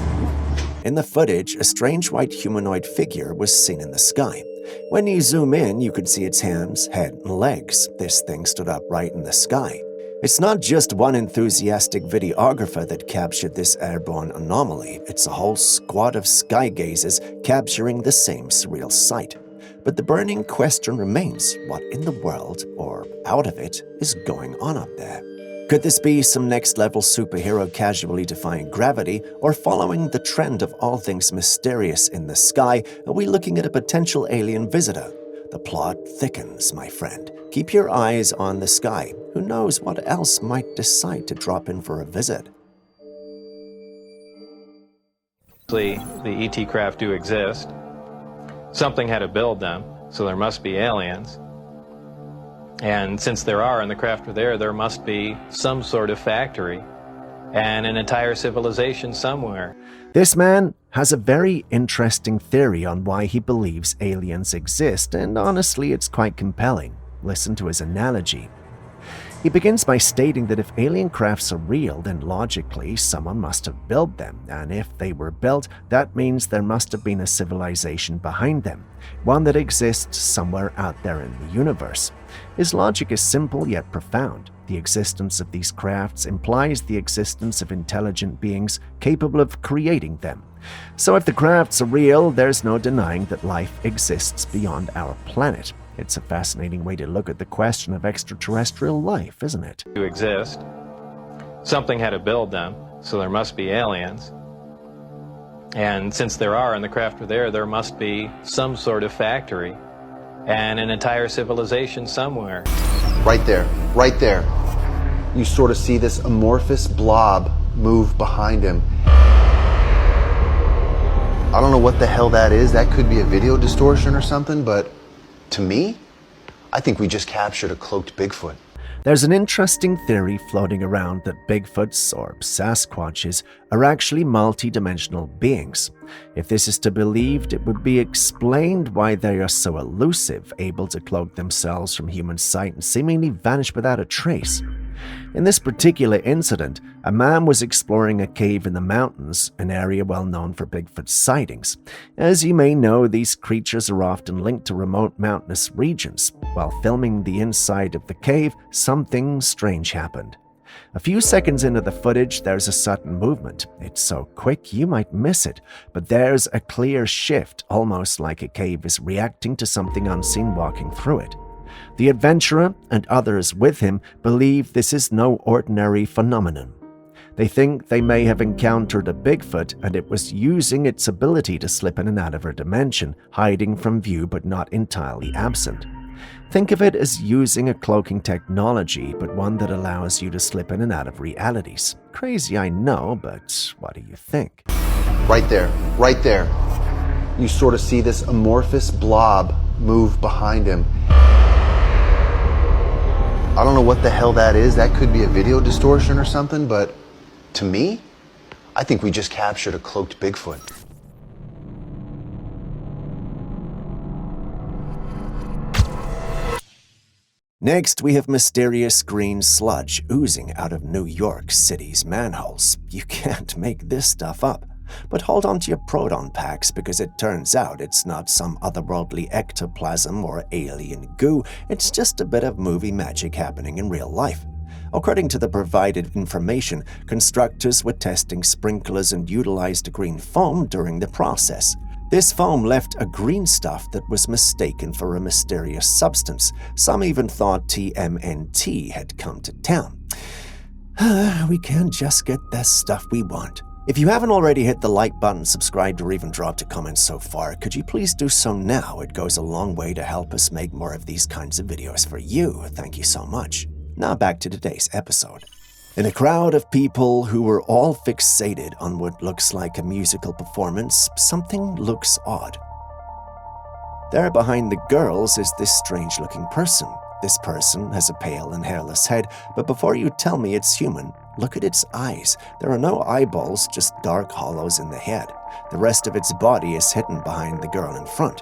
In the footage, a strange white humanoid figure was seen in the sky. When you zoom in, you could see its hands, head, and legs. This thing stood upright in the sky. It's not just one enthusiastic videographer that captured this airborne anomaly. It's a whole squad of sky gazers capturing the same surreal sight. But the burning question remains, what in the world, or out of it, is going on up there? Could this be some next-level superhero casually defying gravity, or following the trend of all things mysterious in the sky, are we looking at a potential alien visitor? The plot thickens, my friend. Keep your eyes on the sky. Who knows what else might decide to drop in for a visit? The ET craft do exist. Something had to build them, so there must be aliens. And since there are, and the craft are there must be some sort of factory and an entire civilization somewhere. This man has a very interesting theory on why he believes aliens exist, and honestly, it's quite compelling. Listen to his analogy. He begins by stating that if alien crafts are real, then logically someone must have built them, and if they were built, that means there must have been a civilization behind them, one that exists somewhere out there in the universe. His logic is simple yet profound. The existence of these crafts implies the existence of intelligent beings capable of creating them. So if the crafts are real, there's no denying that life exists beyond our planet. It's a fascinating way to look at the question of extraterrestrial life, isn't it? Do exist. Something had to build them, so there must be aliens. And since there are, and the craft are there must be some sort of factory and an entire civilization somewhere. Right there, right there. You sort of see this amorphous blob move behind him. I don't know what the hell that is. That could be a video distortion or something, but to me, I think we just captured a cloaked Bigfoot. There's an interesting theory floating around that Bigfoots, or Sasquatches, are actually multi-dimensional beings. If this is to be believed, it would be explained why they are so elusive, able to cloak themselves from human sight and seemingly vanish without a trace. In this particular incident, a man was exploring a cave in the mountains, an area well known for Bigfoot sightings. As you may know, these creatures are often linked to remote mountainous regions. While filming the inside of the cave, something strange happened. A few seconds into the footage, there's a sudden movement. It's so quick you might miss it, but there's a clear shift, almost like a cave is reacting to something unseen walking through it. The adventurer and others with him believe this is no ordinary phenomenon. They think they may have encountered a Bigfoot and it was using its ability to slip in and out of our dimension, hiding from view but not entirely absent. Think of it as using a cloaking technology, but one that allows you to slip in and out of realities. Crazy, I know, but what do you think? Right there, right there. You sort of see this amorphous blob move behind him. I don't know what the hell that is. That could be a video distortion or something, but to me, I think we just captured a cloaked Bigfoot. Next, we have mysterious green sludge oozing out of New York City's manholes. You can't make this stuff up. But hold on to your proton packs because it turns out it's not some otherworldly ectoplasm or alien goo, it's just a bit of movie magic happening in real life. According to the provided information, constructors were testing sprinklers and utilized green foam during the process. This foam left a green stuff that was mistaken for a mysterious substance. Some even thought TMNT had come to town. We can't just get the stuff we want. If you haven't already hit the like button, subscribed, or even dropped a comment so far, could you please do so now? It goes a long way to help us make more of these kinds of videos for you. Thank you so much. Now back to today's episode. In a crowd of people who were all fixated on what looks like a musical performance, something looks odd. There behind the girls is this strange-looking person. This person has a pale and hairless head, but before you tell me it's human, look at its eyes. There are no eyeballs, just dark hollows in the head. The rest of its body is hidden behind the girl in front.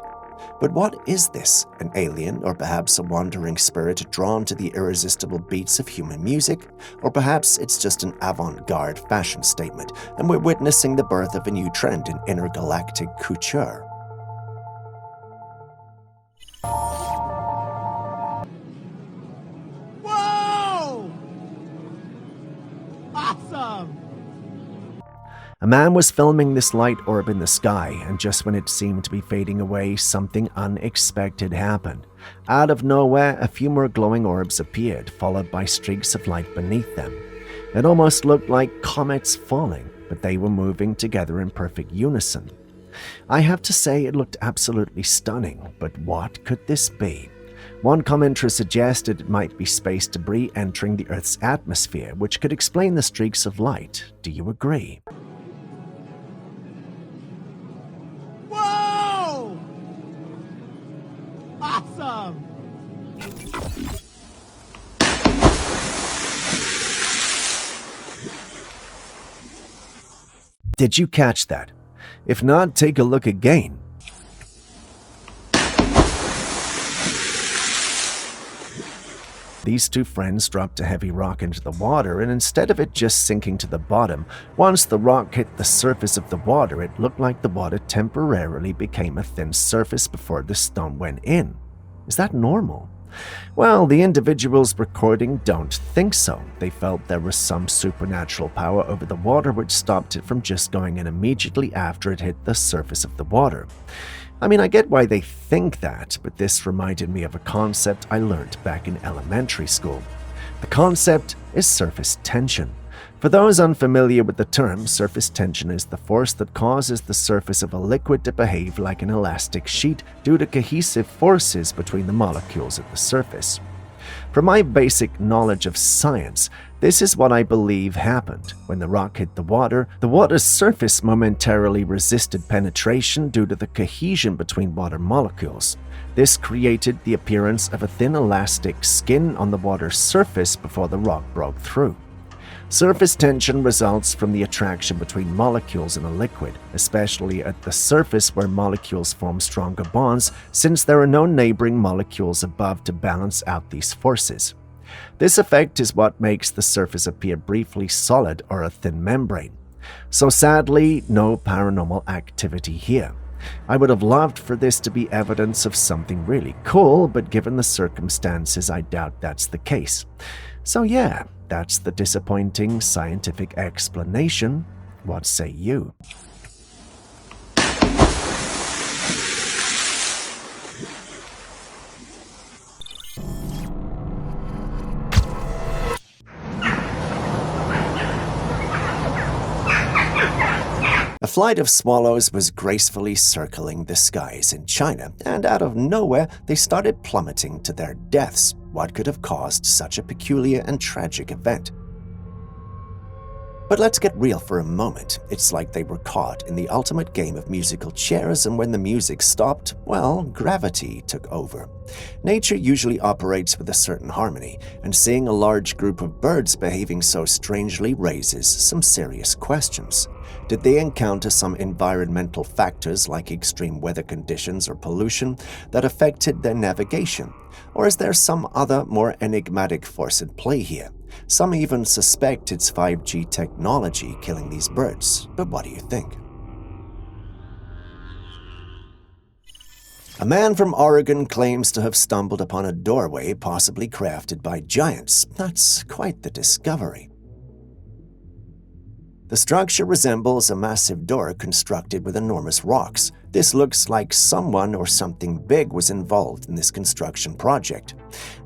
But what is this? An alien, or perhaps a wandering spirit drawn to the irresistible beats of human music? Or perhaps it's just an avant-garde fashion statement, and we're witnessing the birth of a new trend in intergalactic couture. Whoa! Awesome! A man was filming this light orb in the sky, and just when it seemed to be fading away, something unexpected happened. Out of nowhere, a few more glowing orbs appeared, followed by streaks of light beneath them. It almost looked like comets falling, but they were moving together in perfect unison. I have to say it looked absolutely stunning, but what could this be? One commenter suggested it might be space debris entering the Earth's atmosphere, which could explain the streaks of light. Do you agree? Awesome! Did you catch that? If not, take a look again. These two friends dropped a heavy rock into the water, and instead of it just sinking to the bottom, once the rock hit the surface of the water, it looked like the water temporarily became a thin surface before the stone went in. Is that normal? Well, the individuals recording don't think so. They felt there was some supernatural power over the water which stopped it from just going in immediately after it hit the surface of the water. I mean, I get why they think that, but this reminded me of a concept I learned back in elementary school. The concept is surface tension. For those unfamiliar with the term, surface tension is the force that causes the surface of a liquid to behave like an elastic sheet due to cohesive forces between the molecules at the surface. From my basic knowledge of science, this is what I believe happened. When the rock hit the water's surface momentarily resisted penetration due to the cohesion between water molecules. This created the appearance of a thin elastic skin on the water's surface before the rock broke through. Surface tension results from the attraction between molecules in a liquid, especially at the surface where molecules form stronger bonds since there are no neighboring molecules above to balance out these forces. This effect is what makes the surface appear briefly solid or a thin membrane. So sadly, no paranormal activity here. I would have loved for this to be evidence of something really cool, but given the circumstances, I doubt that's the case. So yeah, that's the disappointing scientific explanation. What say you? A flight of swallows was gracefully circling the skies in China, and out of nowhere they started plummeting to their deaths. What could have caused such a peculiar and tragic event? But let's get real for a moment. It's like they were caught in the ultimate game of musical chairs, and when the music stopped, well, gravity took over. Nature usually operates with a certain harmony, and seeing a large group of birds behaving so strangely raises some serious questions. Did they encounter some environmental factors like extreme weather conditions or pollution that affected their navigation? Or is there some other, more enigmatic force at play here? Some even suspect it's 5G technology killing these birds, but what do you think? A man from Oregon claims to have stumbled upon a doorway possibly crafted by giants. That's quite the discovery. The structure resembles a massive door constructed with enormous rocks. This looks like someone or something big was involved in this construction project.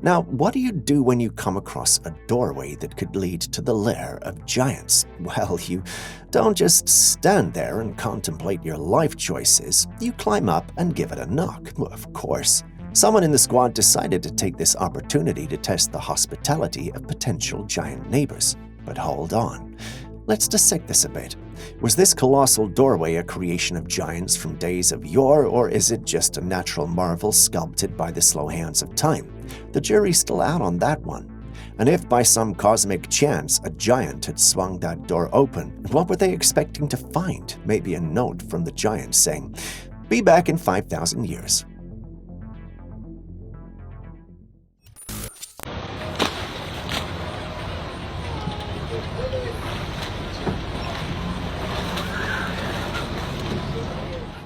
Now, what do you do when you come across a doorway that could lead to the lair of giants? Well, you don't just stand there and contemplate your life choices. You climb up and give it a knock, of course. Someone in the squad decided to take this opportunity to test the hospitality of potential giant neighbors. But hold on. Let's dissect this a bit. Was this colossal doorway a creation of giants from days of yore, or is it just a natural marvel sculpted by the slow hands of time? The jury's still out on that one. And if by some cosmic chance a giant had swung that door open, what were they expecting to find? Maybe a note from the giant saying, "Be back in 5,000 years."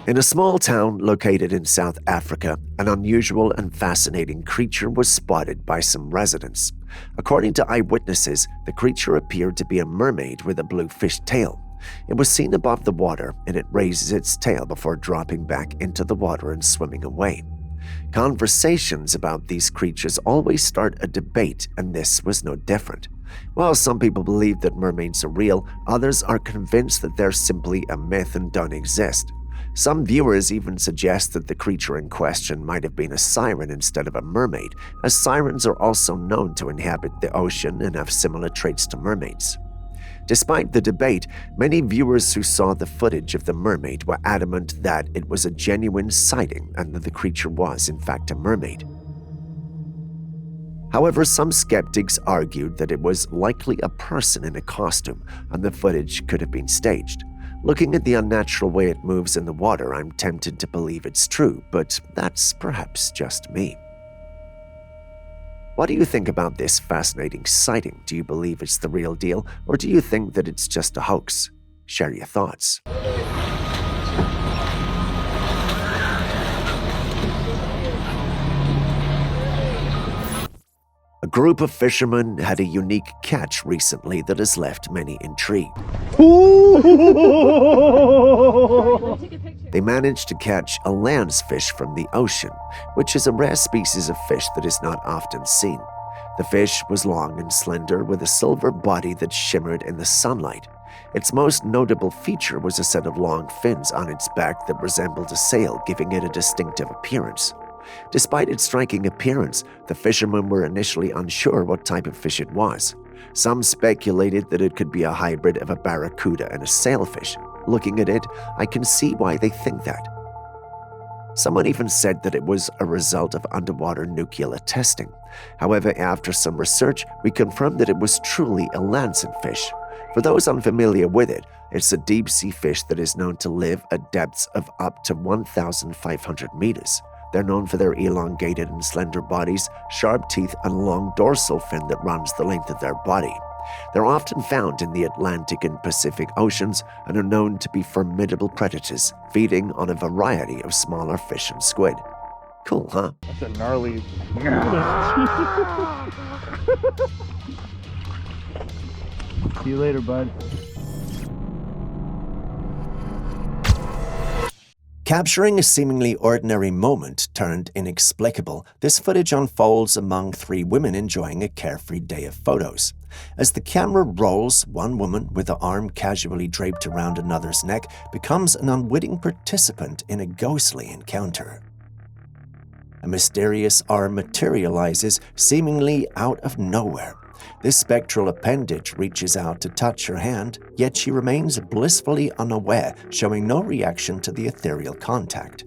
In a small town located in South Africa, an unusual and fascinating creature was spotted by some residents. According to eyewitnesses, the creature appeared to be a mermaid with a blue fish tail. It was seen above the water, and it raises its tail before dropping back into the water and swimming away. Conversations about these creatures always start a debate, and this was no different. While some people believe that mermaids are real, others are convinced that they're simply a myth and don't exist. Some viewers even suggest that the creature in question might have been a siren instead of a mermaid, as sirens are also known to inhabit the ocean and have similar traits to mermaids. Despite the debate, many viewers who saw the footage of the mermaid were adamant that it was a genuine sighting and that the creature was, in fact, a mermaid. However, some skeptics argued that it was likely a person in a costume and the footage could have been staged. Looking at the unnatural way it moves in the water, I'm tempted to believe it's true, but that's perhaps just me. What do you think about this fascinating sighting? Do you believe it's the real deal, or do you think that it's just a hoax? Share your thoughts. A group of fishermen had a unique catch recently that has left many intrigued. They managed to catch a landsfish from the ocean, which is a rare species of fish that is not often seen. The fish was long and slender with a silver body that shimmered in the sunlight. Its most notable feature was a set of long fins on its back that resembled a sail, giving it a distinctive appearance. Despite its striking appearance, the fishermen were initially unsure what type of fish it was. Some speculated that it could be a hybrid of a barracuda and a sailfish. Looking at it, I can see why they think that. Someone even said that it was a result of underwater nuclear testing. However, after some research, we confirmed that it was truly a lancetfish. For those unfamiliar with it, it's a deep-sea fish that is known to live at depths of up to 1,500 meters. They're known for their elongated and slender bodies, sharp teeth, and long dorsal fin that runs the length of their body. They're often found in the Atlantic and Pacific Oceans and are known to be formidable predators, feeding on a variety of smaller fish and squid. Cool, huh? That's a gnarly... See you later, bud. Capturing a seemingly ordinary moment turned inexplicable, this footage unfolds among three women enjoying a carefree day of photos. As the camera rolls, one woman with the arm casually draped around another's neck becomes an unwitting participant in a ghostly encounter. A mysterious arm materializes seemingly out of nowhere. This spectral appendage reaches out to touch her hand, yet she remains blissfully unaware, showing no reaction to the ethereal contact.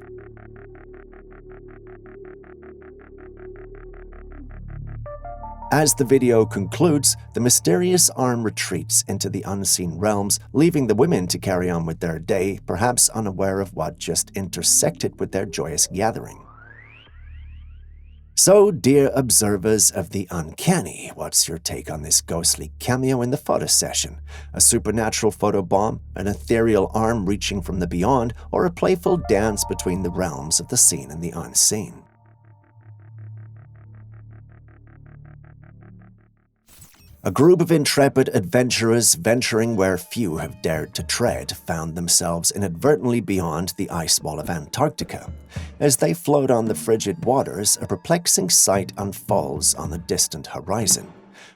As the video concludes, the mysterious arm retreats into the unseen realms, leaving the women to carry on with their day, perhaps unaware of what just intersected with their joyous gathering. So, dear observers of the Uncanny, what's your take on this ghostly cameo in the photo session? A supernatural photobomb, an ethereal arm reaching from the beyond, or a playful dance between the realms of the seen and the unseen? A group of intrepid adventurers venturing where few have dared to tread found themselves inadvertently beyond the ice wall of Antarctica. As they float on the frigid waters, a perplexing sight unfolds on the distant horizon.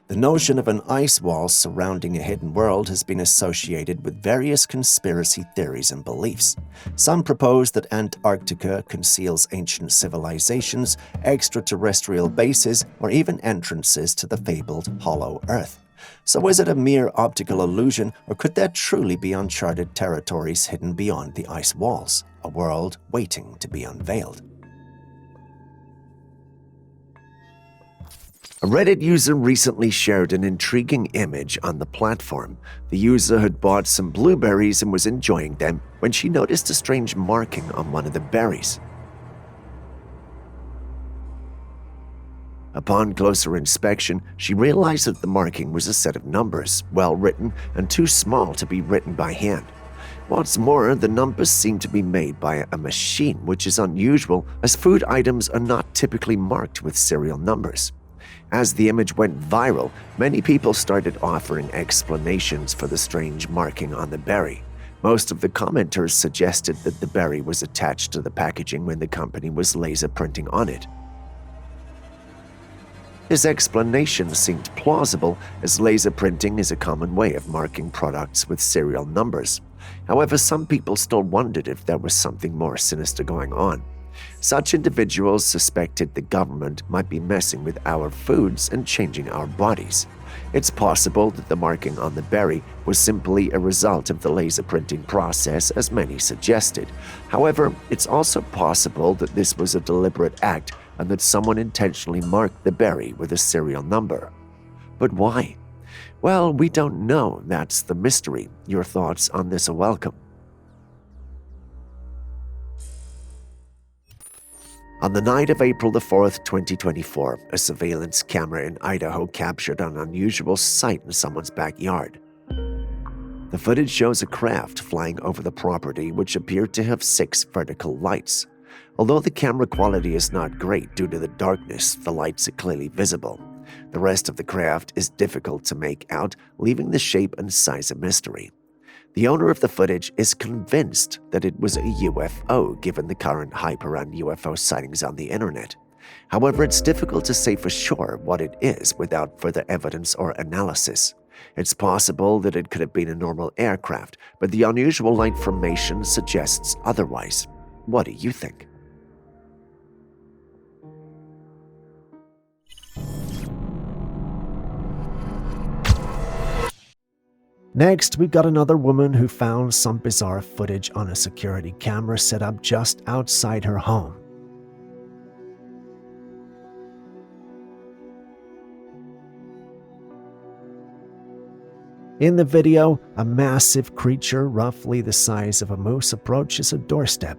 The notion of an ice wall surrounding a hidden world has been associated with various conspiracy theories and beliefs. Some propose that Antarctica conceals ancient civilizations, extraterrestrial bases, or even entrances to the fabled Hollow Earth. So is it a mere optical illusion, or could there truly be uncharted territories hidden beyond the ice walls, a world waiting to be unveiled? A Reddit user recently shared an intriguing image on the platform. The user had bought some blueberries and was enjoying them when she noticed a strange marking on one of the berries. Upon closer inspection, she realized that the marking was a set of numbers, well written and too small to be written by hand. What's more, the numbers seem to be made by a machine, which is unusual as food items are not typically marked with serial numbers. As the image went viral, many people started offering explanations for the strange marking on the berry. Most of the commenters suggested that the berry was attached to the packaging when the company was laser printing on it. His explanation seemed plausible, as laser printing is a common way of marking products with serial numbers. However, some people still wondered if there was something more sinister going on. Such individuals suspected the government might be messing with our foods and changing our bodies. It's possible that the marking on the berry was simply a result of the laser printing process, as many suggested. However, it's also possible that this was a deliberate act and that someone intentionally marked the berry with a serial number. But why? Well, we don't know. That's the mystery. Your thoughts on this are welcome. On the night of April the 4th, 2024, a surveillance camera in Idaho captured an unusual sight in someone's backyard. The footage shows a craft flying over the property which appeared to have 6 vertical lights. Although the camera quality is not great due to the darkness, the lights are clearly visible. The rest of the craft is difficult to make out, leaving the shape and size a mystery. The owner of the footage is convinced that it was a UFO, given the current hype around UFO sightings on the internet. However, it's difficult to say for sure what it is without further evidence or analysis. It's possible that it could have been a normal aircraft, but the unusual light formation suggests otherwise. What do you think? Next, we've got another woman who found some bizarre footage on a security camera set up just outside her home. In the video, a massive creature roughly the size of a moose approaches a doorstep.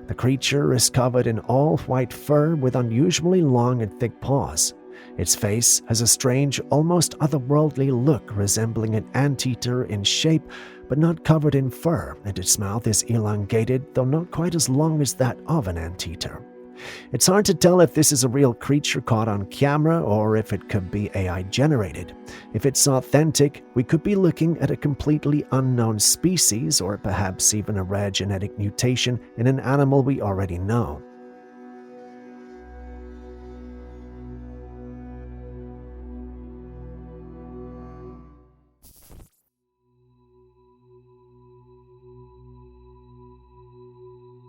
The creature is covered in all white fur with unusually long and thick paws. Its face has a strange, almost otherworldly look resembling an anteater in shape, but not covered in fur, and its mouth is elongated, though not quite as long as that of an anteater. It's hard to tell if this is a real creature caught on camera or if it could be AI generated. If it's authentic, we could be looking at a completely unknown species or perhaps even a rare genetic mutation in an animal we already know.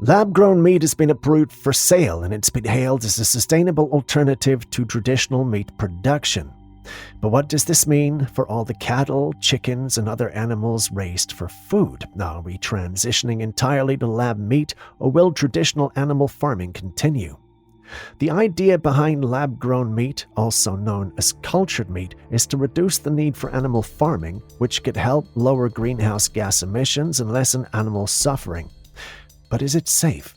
Lab-grown meat has been approved for sale, and it's been hailed as a sustainable alternative to traditional meat production. But what does this mean for all the cattle, chickens, and other animals raised for food? Are we transitioning entirely to lab meat, or will traditional animal farming continue? The idea behind lab-grown meat, also known as cultured meat, is to reduce the need for animal farming, which could help lower greenhouse gas emissions and lessen animal suffering. But is it safe?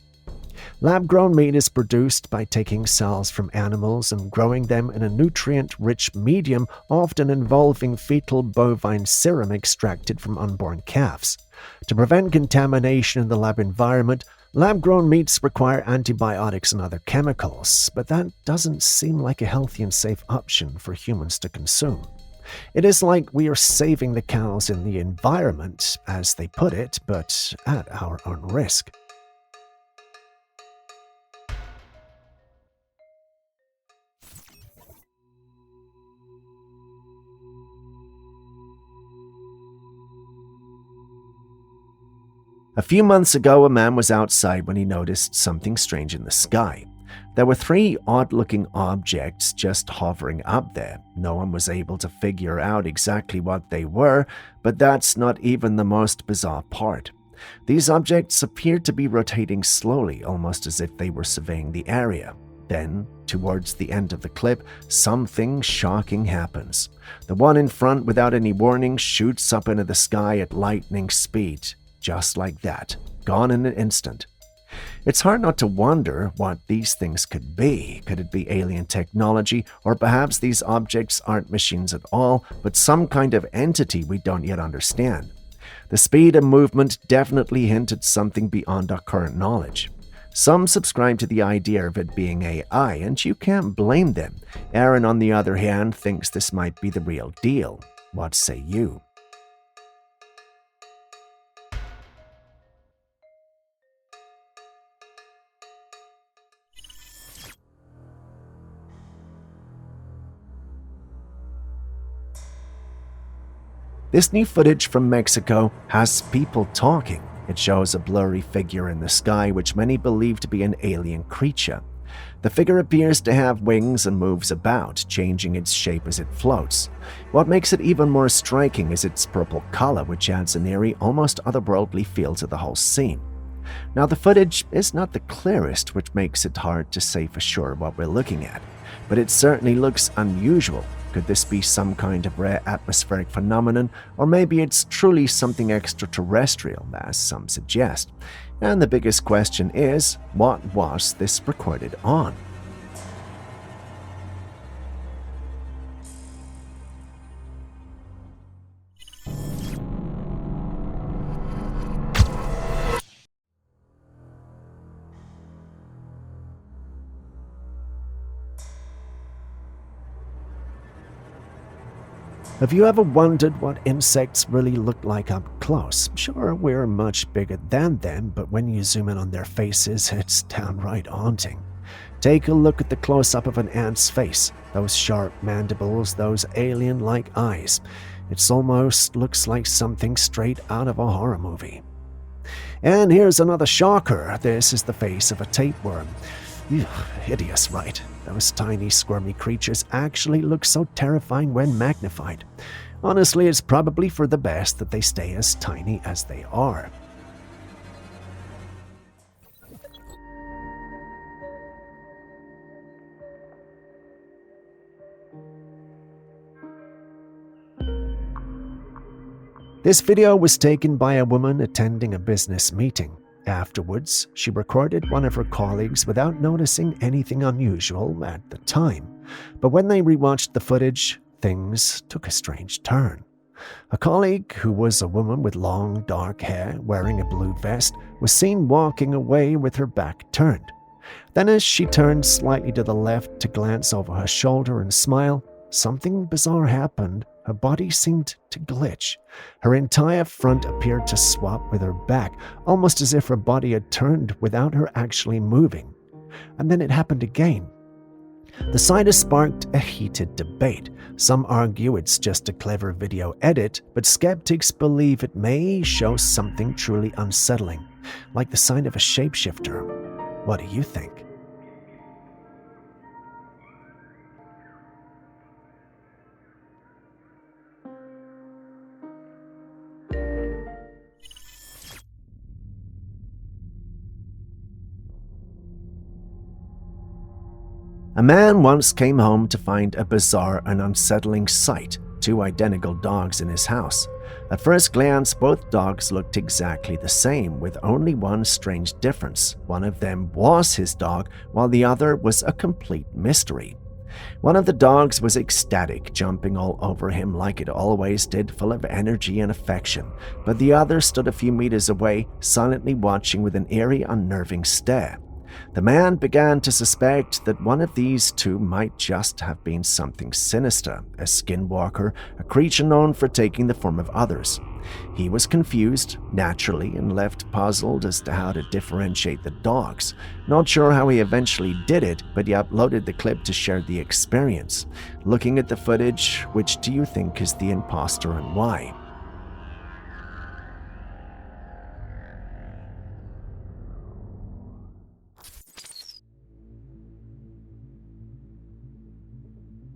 Lab-grown meat is produced by taking cells from animals and growing them in a nutrient-rich medium, often involving fetal bovine serum extracted from unborn calves. To prevent contamination in the lab environment, lab-grown meats require antibiotics and other chemicals, but that doesn't seem like a healthy and safe option for humans to consume. It is like we are saving the cows in the environment, as they put it, but at our own risk. A few months ago, a man was outside when he noticed something strange in the sky. There were 3 odd-looking objects just hovering up there. No one was able to figure out exactly what they were, but that's not even the most bizarre part. These objects appeared to be rotating slowly, almost as if they were surveying the area. Then, towards the end of the clip, something shocking happens. The one in front, without any warning, shoots up into the sky at lightning speed. Just like that, gone in an instant. It's hard not to wonder what these things could be. Could it be alien technology, or perhaps these objects aren't machines at all, but some kind of entity we don't yet understand? The speed and movement definitely hint at something beyond our current knowledge. Some subscribe to the idea of it being AI, and you can't blame them. Aaron, on the other hand, thinks this might be the real deal. What say you? This new footage from Mexico has people talking. It shows a blurry figure in the sky which many believe to be an alien creature. The figure appears to have wings and moves about, changing its shape as it floats. What makes it even more striking is its purple color, which adds an eerie, almost otherworldly feel to the whole scene. Now, the footage is not the clearest, which makes it hard to say for sure what we're looking at, but it certainly looks unusual. Could this be some kind of rare atmospheric phenomenon, or maybe it's truly something extraterrestrial, as some suggest? And the biggest question is, what was this recorded on? Have you ever wondered what insects really look like up close? Sure, we're much bigger than them, but when you zoom in on their faces, it's downright haunting. Take a look at the close-up of an ant's face. Those sharp mandibles, those alien-like eyes. It almost looks like something straight out of a horror movie. And here's another shocker. This is the face of a tapeworm. Hideous, right? Those tiny, squirmy creatures actually look so terrifying when magnified. Honestly, it's probably for the best that they stay as tiny as they are. This video was taken by a woman attending a business meeting. Afterwards, she recorded one of her colleagues without noticing anything unusual at the time. But when they rewatched the footage, things took a strange turn. A colleague, who was a woman with long, dark hair wearing a blue vest, was seen walking away with her back turned. Then as she turned slightly to the left to glance over her shoulder and smile, something bizarre happened. Her body seemed to glitch. Her entire front appeared to swap with her back, almost as if her body had turned without her actually moving. And then it happened again. The sight has sparked a heated debate. Some argue it's just a clever video edit, but skeptics believe it may show something truly unsettling, like the sign of a shapeshifter. What do you think? A man once came home to find a bizarre and unsettling sight, 2 identical dogs in his house. At first glance, both dogs looked exactly the same, with only one strange difference. One of them was his dog, while the other was a complete mystery. One of the dogs was ecstatic, jumping all over him like it always did, full of energy and affection, but the other stood a few meters away, silently watching with an eerie, unnerving stare. The man began to suspect that one of these two might just have been something sinister, a skinwalker, a creature known for taking the form of others. He was confused, naturally, and left puzzled as to how to differentiate the dogs. Not sure how he eventually did it, but he uploaded the clip to share the experience. Looking at the footage, which do you think is the imposter and why?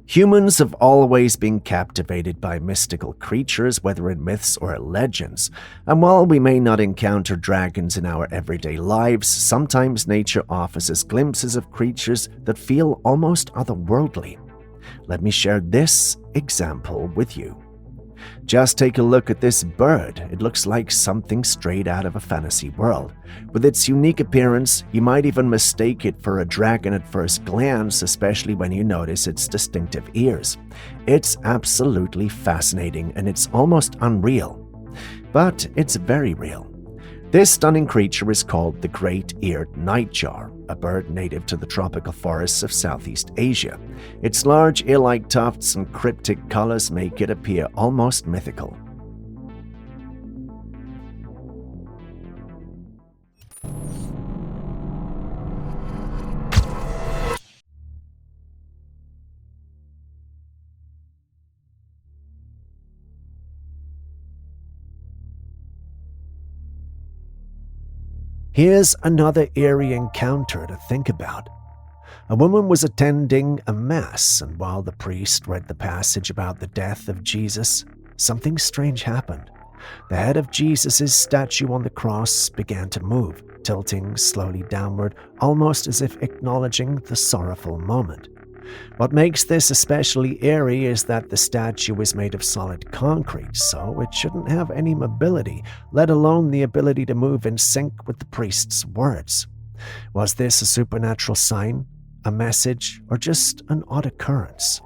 Humans have always been captivated by mystical creatures, whether in myths or legends. And while we may not encounter dragons in our everyday lives, sometimes nature offers us glimpses of creatures that feel almost otherworldly. Let me share this example with you. Just take a look at this bird. It looks like something straight out of a fantasy world. With its unique appearance, you might even mistake it for a dragon at first glance, especially when you notice its distinctive ears. It's absolutely fascinating, and it's almost unreal. But it's very real. This stunning creature is called the great-eared nightjar, a bird native to the tropical forests of Southeast Asia. Its large ear-like tufts and cryptic colors make it appear almost mythical. Here's another eerie encounter to think about. A woman was attending a mass, and while the priest read the passage about the death of Jesus, something strange happened. The head of Jesus' statue on the cross began to move, tilting slowly downward, almost as if acknowledging the sorrowful moment. What makes this especially eerie is that the statue is made of solid concrete, so it shouldn't have any mobility, let alone the ability to move in sync with the priest's words. Was this a supernatural sign, a message, or just an odd occurrence?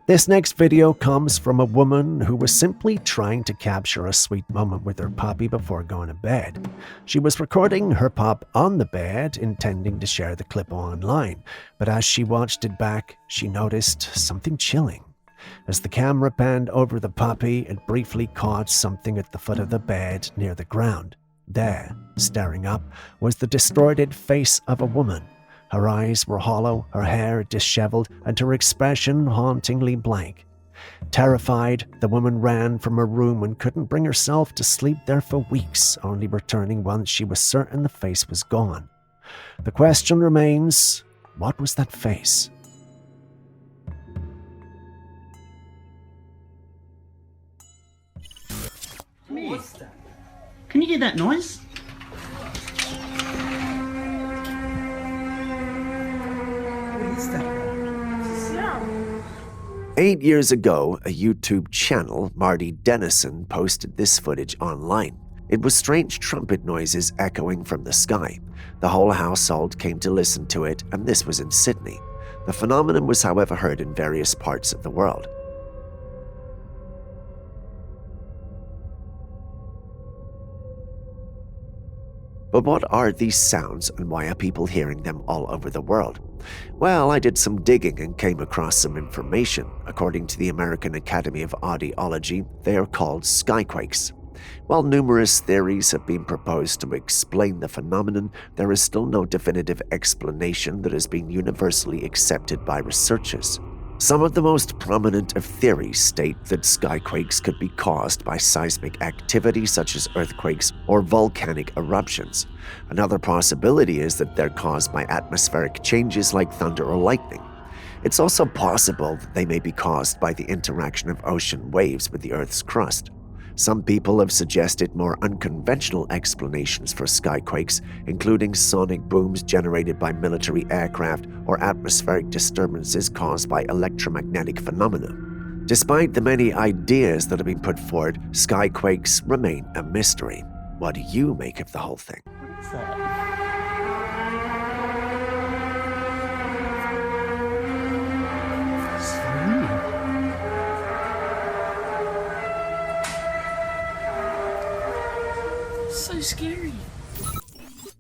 This next video comes from a woman who was simply trying to capture a sweet moment with her puppy before going to bed. She was recording her pup on the bed, intending to share the clip online, but as she watched it back, she noticed something chilling. As the camera panned over the puppy, it briefly caught something at the foot of the bed near the ground. There, staring up, was the distorted face of a woman. Her eyes were hollow, her hair disheveled, and her expression hauntingly blank. Terrified, the woman ran from her room and couldn't bring herself to sleep there for weeks, only returning once she was certain the face was gone. The question remains, what was that face? What's that? Can you hear that noise? 8 years ago, a YouTube channel, Marty Dennison, posted this footage online. It was strange trumpet noises echoing from the sky. The whole household came to listen to it, and this was in Sydney. The phenomenon was, however, heard in various parts of the world. But what are these sounds, and why are people hearing them all over the world? Well, I did some digging and came across some information. According to the American Academy of Audiology, they are called skyquakes. While numerous theories have been proposed to explain the phenomenon, there is still no definitive explanation that has been universally accepted by researchers. Some of the most prominent of theories state that skyquakes could be caused by seismic activity such as earthquakes or volcanic eruptions. Another possibility is that they're caused by atmospheric changes like thunder or lightning. It's also possible that they may be caused by the interaction of ocean waves with the Earth's crust. Some people have suggested more unconventional explanations for skyquakes, including sonic booms generated by military aircraft or atmospheric disturbances caused by electromagnetic phenomena. Despite the many ideas that have been put forward, skyquakes remain a mystery. What do you make of the whole thing? What is that? So scary.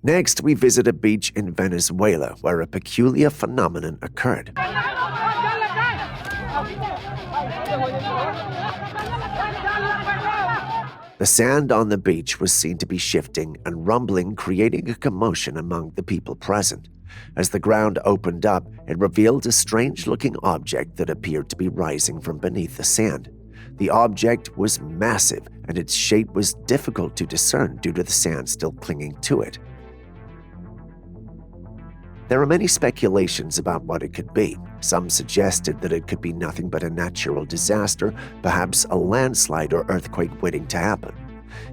Next, we visit a beach in Venezuela where a peculiar phenomenon occurred. The sand on the beach was seen to be shifting and rumbling, creating a commotion among the people present. As the ground opened up, it revealed a strange-looking object that appeared to be rising from beneath the sand. The object was massive, and its shape was difficult to discern due to the sand still clinging to it. There are many speculations about what it could be. Some suggested that it could be nothing but a natural disaster, perhaps a landslide or earthquake waiting to happen.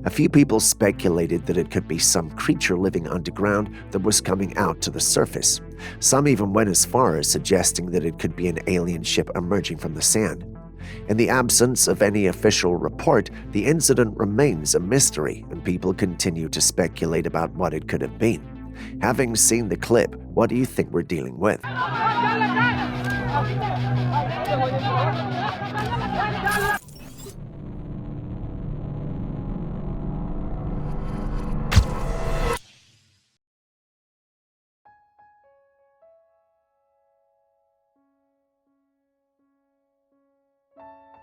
A few people speculated that it could be some creature living underground that was coming out to the surface. Some even went as far as suggesting that it could be an alien ship emerging from the sand. In the absence of any official report, the incident remains a mystery, and people continue to speculate about what it could have been. Having seen the clip, what do you think we're dealing with?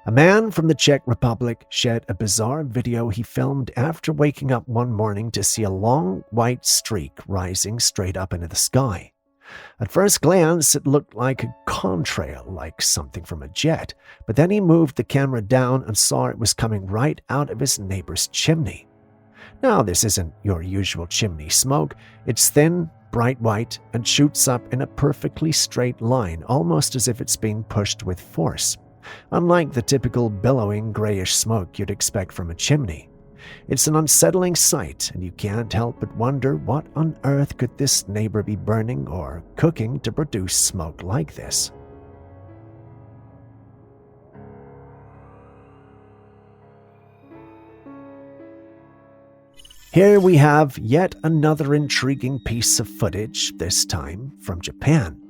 A man from the Czech Republic shared a bizarre video he filmed after waking up one morning to see a long white streak rising straight up into the sky. At first glance, it looked like a contrail, like something from a jet, but then he moved the camera down and saw it was coming right out of his neighbor's chimney. Now, this isn't your usual chimney smoke. It's thin, bright white, and shoots up in a perfectly straight line, almost as if it's being pushed with force. Unlike the typical billowing grayish smoke you'd expect from a chimney. It's an unsettling sight, and you can't help but wonder what on earth could this neighbor be burning or cooking to produce smoke like this. Here we have yet another intriguing piece of footage, this time from Japan.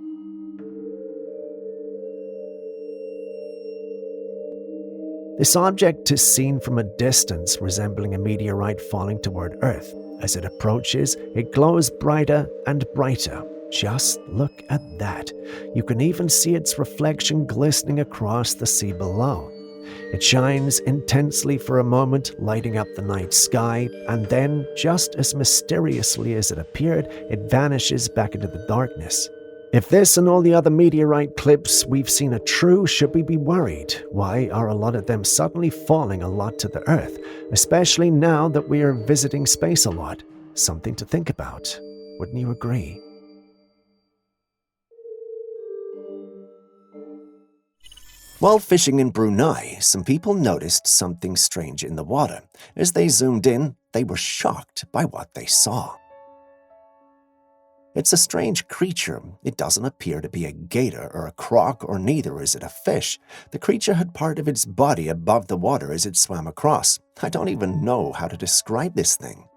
This object is seen from a distance, resembling a meteorite falling toward Earth. As it approaches, it glows brighter and brighter. Just look at that. You can even see its reflection glistening across the sea below. It shines intensely for a moment, lighting up the night sky, and then, just as mysteriously as it appeared, it vanishes back into the darkness. If this and all the other meteorite clips we've seen are true, should we be worried? Why are a lot of them suddenly falling a lot to the Earth, especially now that we are visiting space a lot? Something to think about. Wouldn't you agree? While fishing in Brunei, some people noticed something strange in the water. As they zoomed in, they were shocked by what they saw. It's a strange creature. It doesn't appear to be a gator or a croc, or neither is it a fish. The creature had part of its body above the water as it swam across. I don't even know how to describe this thing.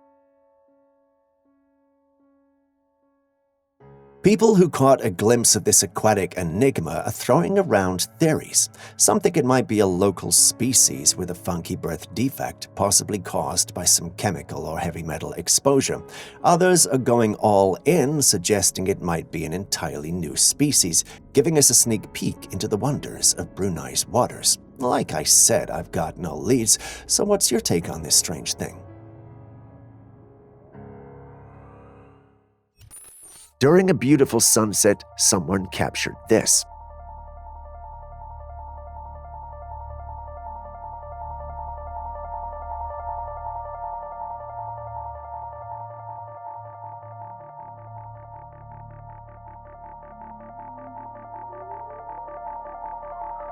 People who caught a glimpse of this aquatic enigma are throwing around theories. Some think it might be a local species with a funky birth defect, possibly caused by some chemical or heavy metal exposure. Others are going all in, suggesting it might be an entirely new species, giving us a sneak peek into the wonders of Brunei's waters. Like I said, I've got no leads, so what's your take on this strange thing? During a beautiful sunset, someone captured this.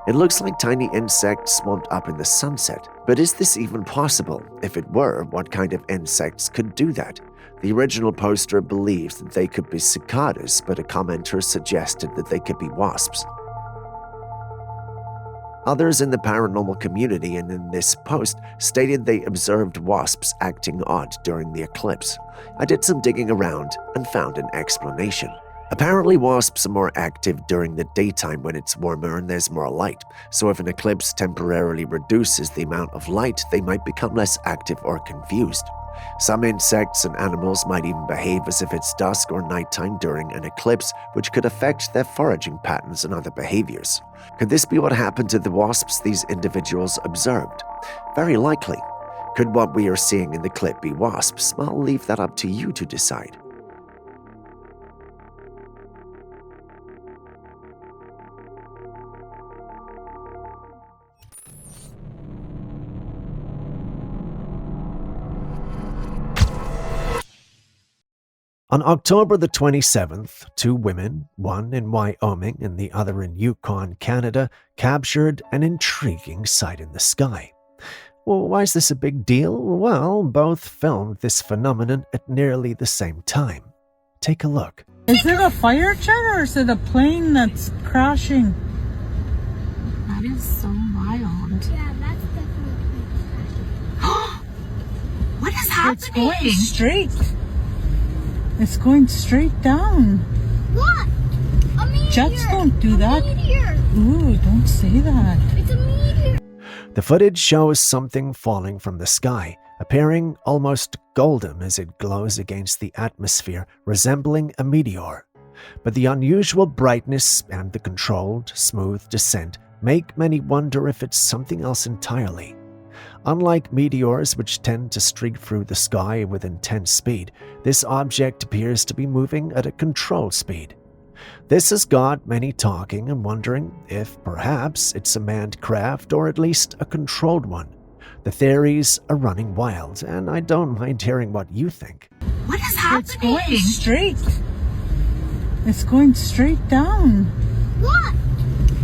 It looks like tiny insects swamped up in the sunset, but is this even possible? If it were, what kind of insects could do that? The original poster believes that they could be cicadas, but a commenter suggested that they could be wasps. Others in the paranormal community and in this post stated they observed wasps acting odd during the eclipse. I did some digging around and found an explanation. Apparently, wasps are more active during the daytime when it's warmer and there's more light, so if an eclipse temporarily reduces the amount of light, they might become less active or confused. Some insects and animals might even behave as if it's dusk or nighttime during an eclipse, which could affect their foraging patterns and other behaviors. Could this be what happened to the wasps these individuals observed? Very likely. Could what we are seeing in the clip be wasps? I'll leave that up to you to decide. On October the 27th, two women, one in Wyoming and the other in Yukon, Canada, captured an intriguing sight in the sky. Well, why is this a big deal? Well, both filmed this phenomenon at nearly the same time. Take a look. Is it a fire jet or is it a plane that's crashing? That is so wild. Yeah, that's definitely crashing. What is happening? It's going straight. It's going straight down. What? A meteor! Jets don't do that. Meteor! Ooh, don't say that. It's a meteor! The footage shows something falling from the sky, appearing almost golden as it glows against the atmosphere, resembling a meteor. But the unusual brightness and the controlled, smooth descent make many wonder if it's something else entirely. Unlike meteors, which tend to streak through the sky with intense speed, this object appears to be moving at a controlled speed. This has got many talking and wondering if perhaps it's a manned craft or at least a controlled one. The theories are running wild, and I don't mind hearing what you think. What is happening? It's going straight. It's going straight down. What?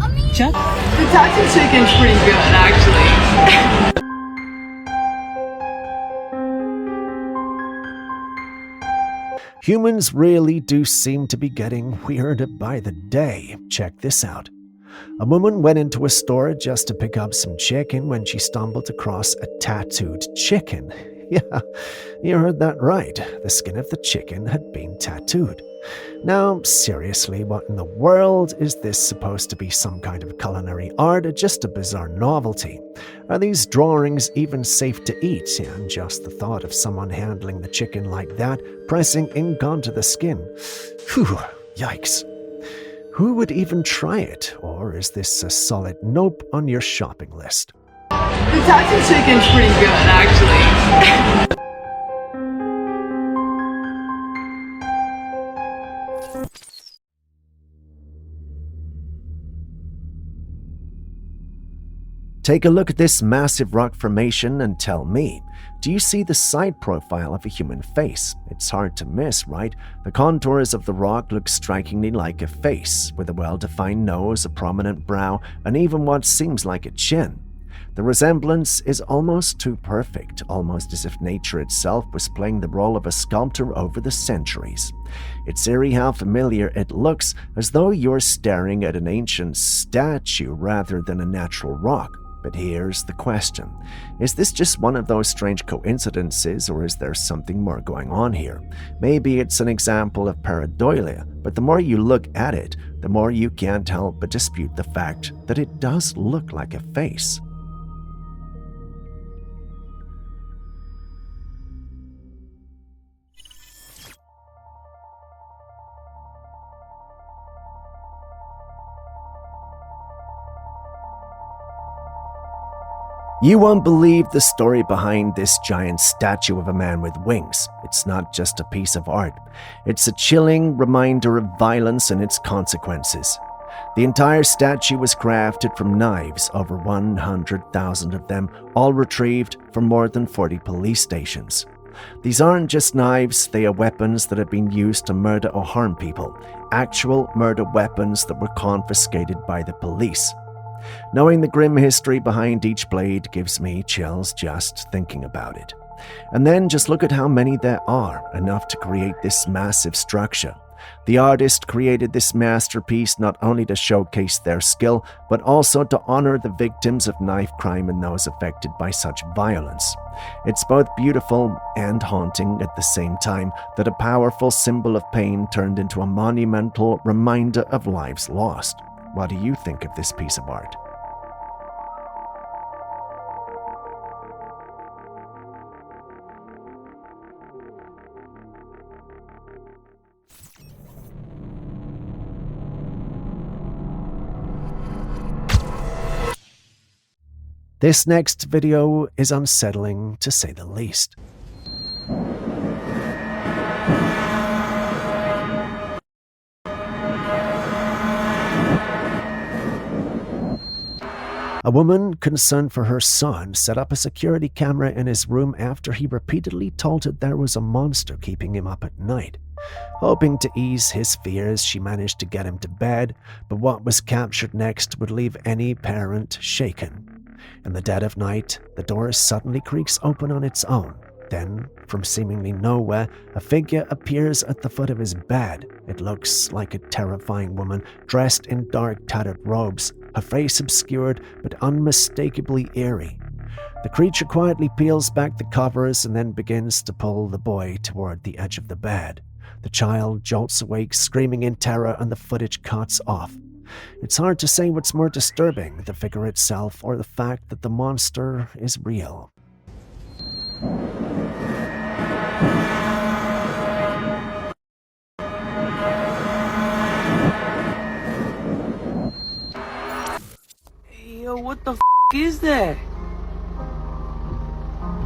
A meteor! Jet. The tattoo chicken's pretty good, actually. Humans really do seem to be getting weirder by the day. Check this out. A woman went into a store just to pick up some chicken when she stumbled across a tattooed chicken. Yeah, you heard that right. The skin of the chicken had been tattooed. Now, seriously, what in the world is this supposed to be? Some kind of culinary art or just a bizarre novelty? Are these drawings even safe to eat? And just the thought of someone handling the chicken like that, pressing ink onto the skin. Whew, yikes. Who would even try it? Or is this a solid nope on your shopping list? The tattoo chicken's pretty good, actually. Take a look at this massive rock formation and tell me, do you see the side profile of a human face? It's hard to miss, right? The contours of the rock look strikingly like a face, with a well-defined nose, a prominent brow, and even what seems like a chin. The resemblance is almost too perfect, almost as if nature itself was playing the role of a sculptor over the centuries. It's eerie how familiar it looks, as though you're staring at an ancient statue rather than a natural rock. But here's the question. Is this just one of those strange coincidences, or is there something more going on here? Maybe it's an example of pareidolia, but the more you look at it, the more you can't help but dispute the fact that it does look like a face. You won't believe the story behind this giant statue of a man with wings. It's not just a piece of art. It's a chilling reminder of violence and its consequences. The entire statue was crafted from knives, over 100,000 of them, all retrieved from more than 40 police stations. These aren't just knives, they are weapons that have been used to murder or harm people. Actual murder weapons that were confiscated by the police. Knowing the grim history behind each blade gives me chills just thinking about it. And then just look at how many there are, enough to create this massive structure. The artist created this masterpiece not only to showcase their skill, but also to honor the victims of knife crime and those affected by such violence. It's both beautiful and haunting at the same time that a powerful symbol of pain turned into a monumental reminder of lives lost. What do you think of this piece of art? This next video is unsettling to say the least. A woman concerned for her son set up a security camera in his room after he repeatedly told her there was a monster keeping him up at night. Hoping to ease his fears, she managed to get him to bed, but what was captured next would leave any parent shaken. In the dead of night, the door suddenly creaks open on its own. Then, from seemingly nowhere, a figure appears at the foot of his bed. It looks like a terrifying woman, dressed in dark, tattered robes, her face obscured but unmistakably eerie. The creature quietly peels back the covers and then begins to pull the boy toward the edge of the bed. The child jolts awake, screaming in terror, and the footage cuts off. It's hard to say what's more disturbing, the figure itself or the fact that the monster is real. Yo, what the f is that?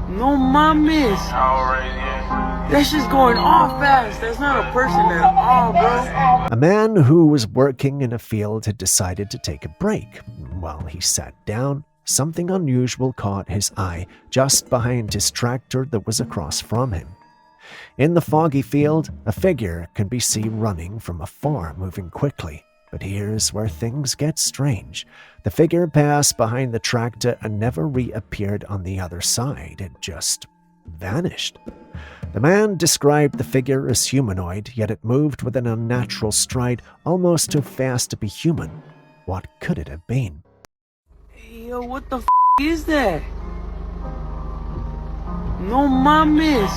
No mames. That's just going off fast. That's not a person at all, bro. A man who was working in a field had decided to take a break. While he sat down, something unusual caught his eye just behind his tractor that was across from him. In the foggy field, a figure can be seen running from afar, moving quickly. But here's where things get strange. The figure passed behind the tractor and never reappeared on the other side. It just vanished. The man described the figure as humanoid, yet it moved with an unnatural stride, almost too fast to be human. What could it have been? Yo, what the f is that? No mames.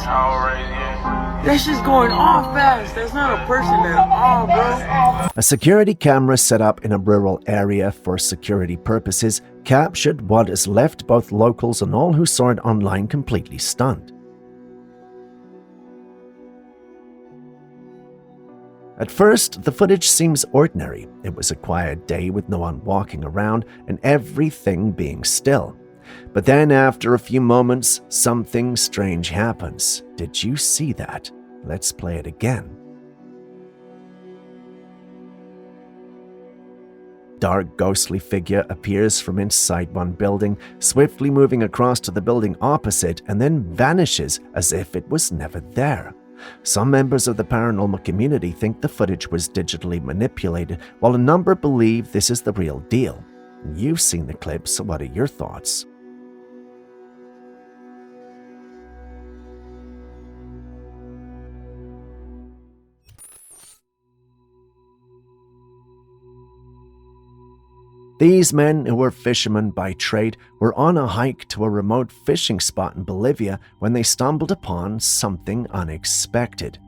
That's just going off fast. That's not a person at all, bro. A security camera set up in a rural area for security purposes captured what has left both locals and all who saw it online completely stunned. At first, the footage seems ordinary. It was a quiet day with no one walking around and everything being still. But then after a few moments, something strange happens. Did you see that? Let's play it again. Dark, ghostly figure appears from inside one building, swiftly moving across to the building opposite and then vanishes as if it was never there. Some members of the paranormal community think the footage was digitally manipulated, while a number believe this is the real deal. You've seen the clips, so what are your thoughts? These men, who were fishermen by trade, were on a hike to a remote fishing spot in Bolivia when they stumbled upon something unexpected.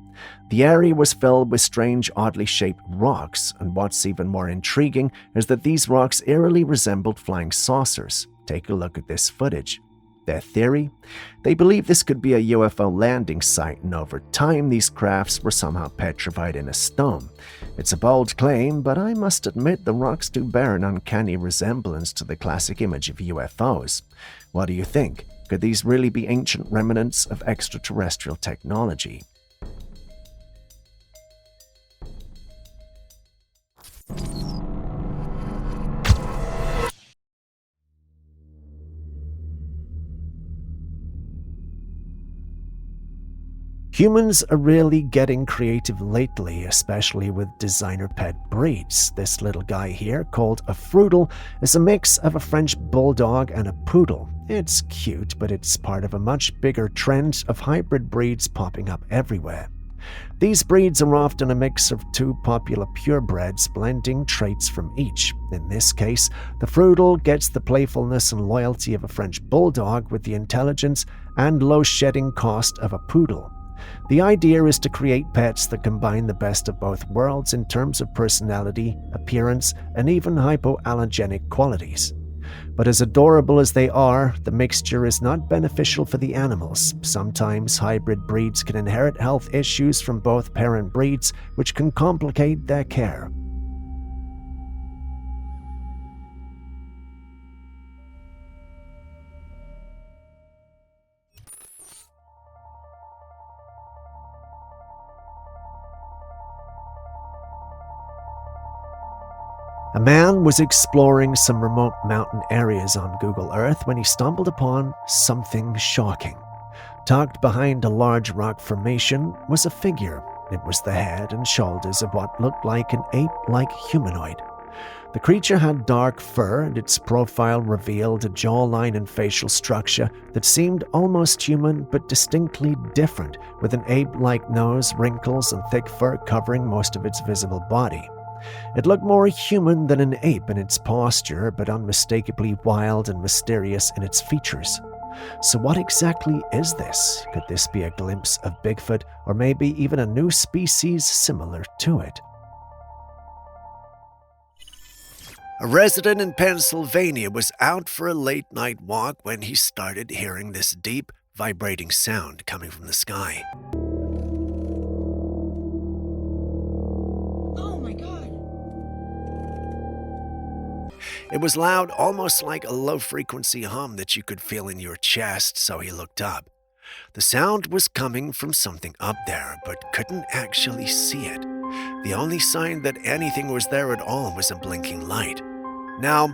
The area was filled with strange, oddly shaped rocks, and what's even more intriguing is that these rocks eerily resembled flying saucers. Take a look at this footage. Their theory? They believe this could be a UFO landing site, and over time these crafts were somehow petrified in a stone. It's a bold claim, but I must admit the rocks do bear an uncanny resemblance to the classic image of UFOs. What do you think? Could these really be ancient remnants of extraterrestrial technology? Humans are really getting creative lately, especially with designer pet breeds. This little guy here, called a Froodle, is a mix of a French bulldog and a poodle. It's cute, but it's part of a much bigger trend of hybrid breeds popping up everywhere. These breeds are often a mix of two popular purebreds blending traits from each. In this case, the Froodle gets the playfulness and loyalty of a French bulldog with the intelligence and low shedding cost of a poodle. The idea is to create pets that combine the best of both worlds in terms of personality, appearance, and even hypoallergenic qualities. But as adorable as they are, the mixture is not beneficial for the animals. Sometimes hybrid breeds can inherit health issues from both parent breeds, which can complicate their care. A man was exploring some remote mountain areas on Google Earth when he stumbled upon something shocking. Tucked behind a large rock formation was a figure. It was the head and shoulders of what looked like an ape-like humanoid. The creature had dark fur, and its profile revealed a jawline and facial structure that seemed almost human but distinctly different, with an ape-like nose, wrinkles, and thick fur covering most of its visible body. It looked more human than an ape in its posture, but unmistakably wild and mysterious in its features. So what exactly is this? Could this be a glimpse of Bigfoot, or maybe even a new species similar to it? A resident in Pennsylvania was out for a late-night walk when he started hearing this deep, vibrating sound coming from the sky. It was loud, almost like a low-frequency hum that you could feel in your chest, so he looked up. The sound was coming from something up there, but couldn't actually see it. The only sign that anything was there at all was a blinking light. Now,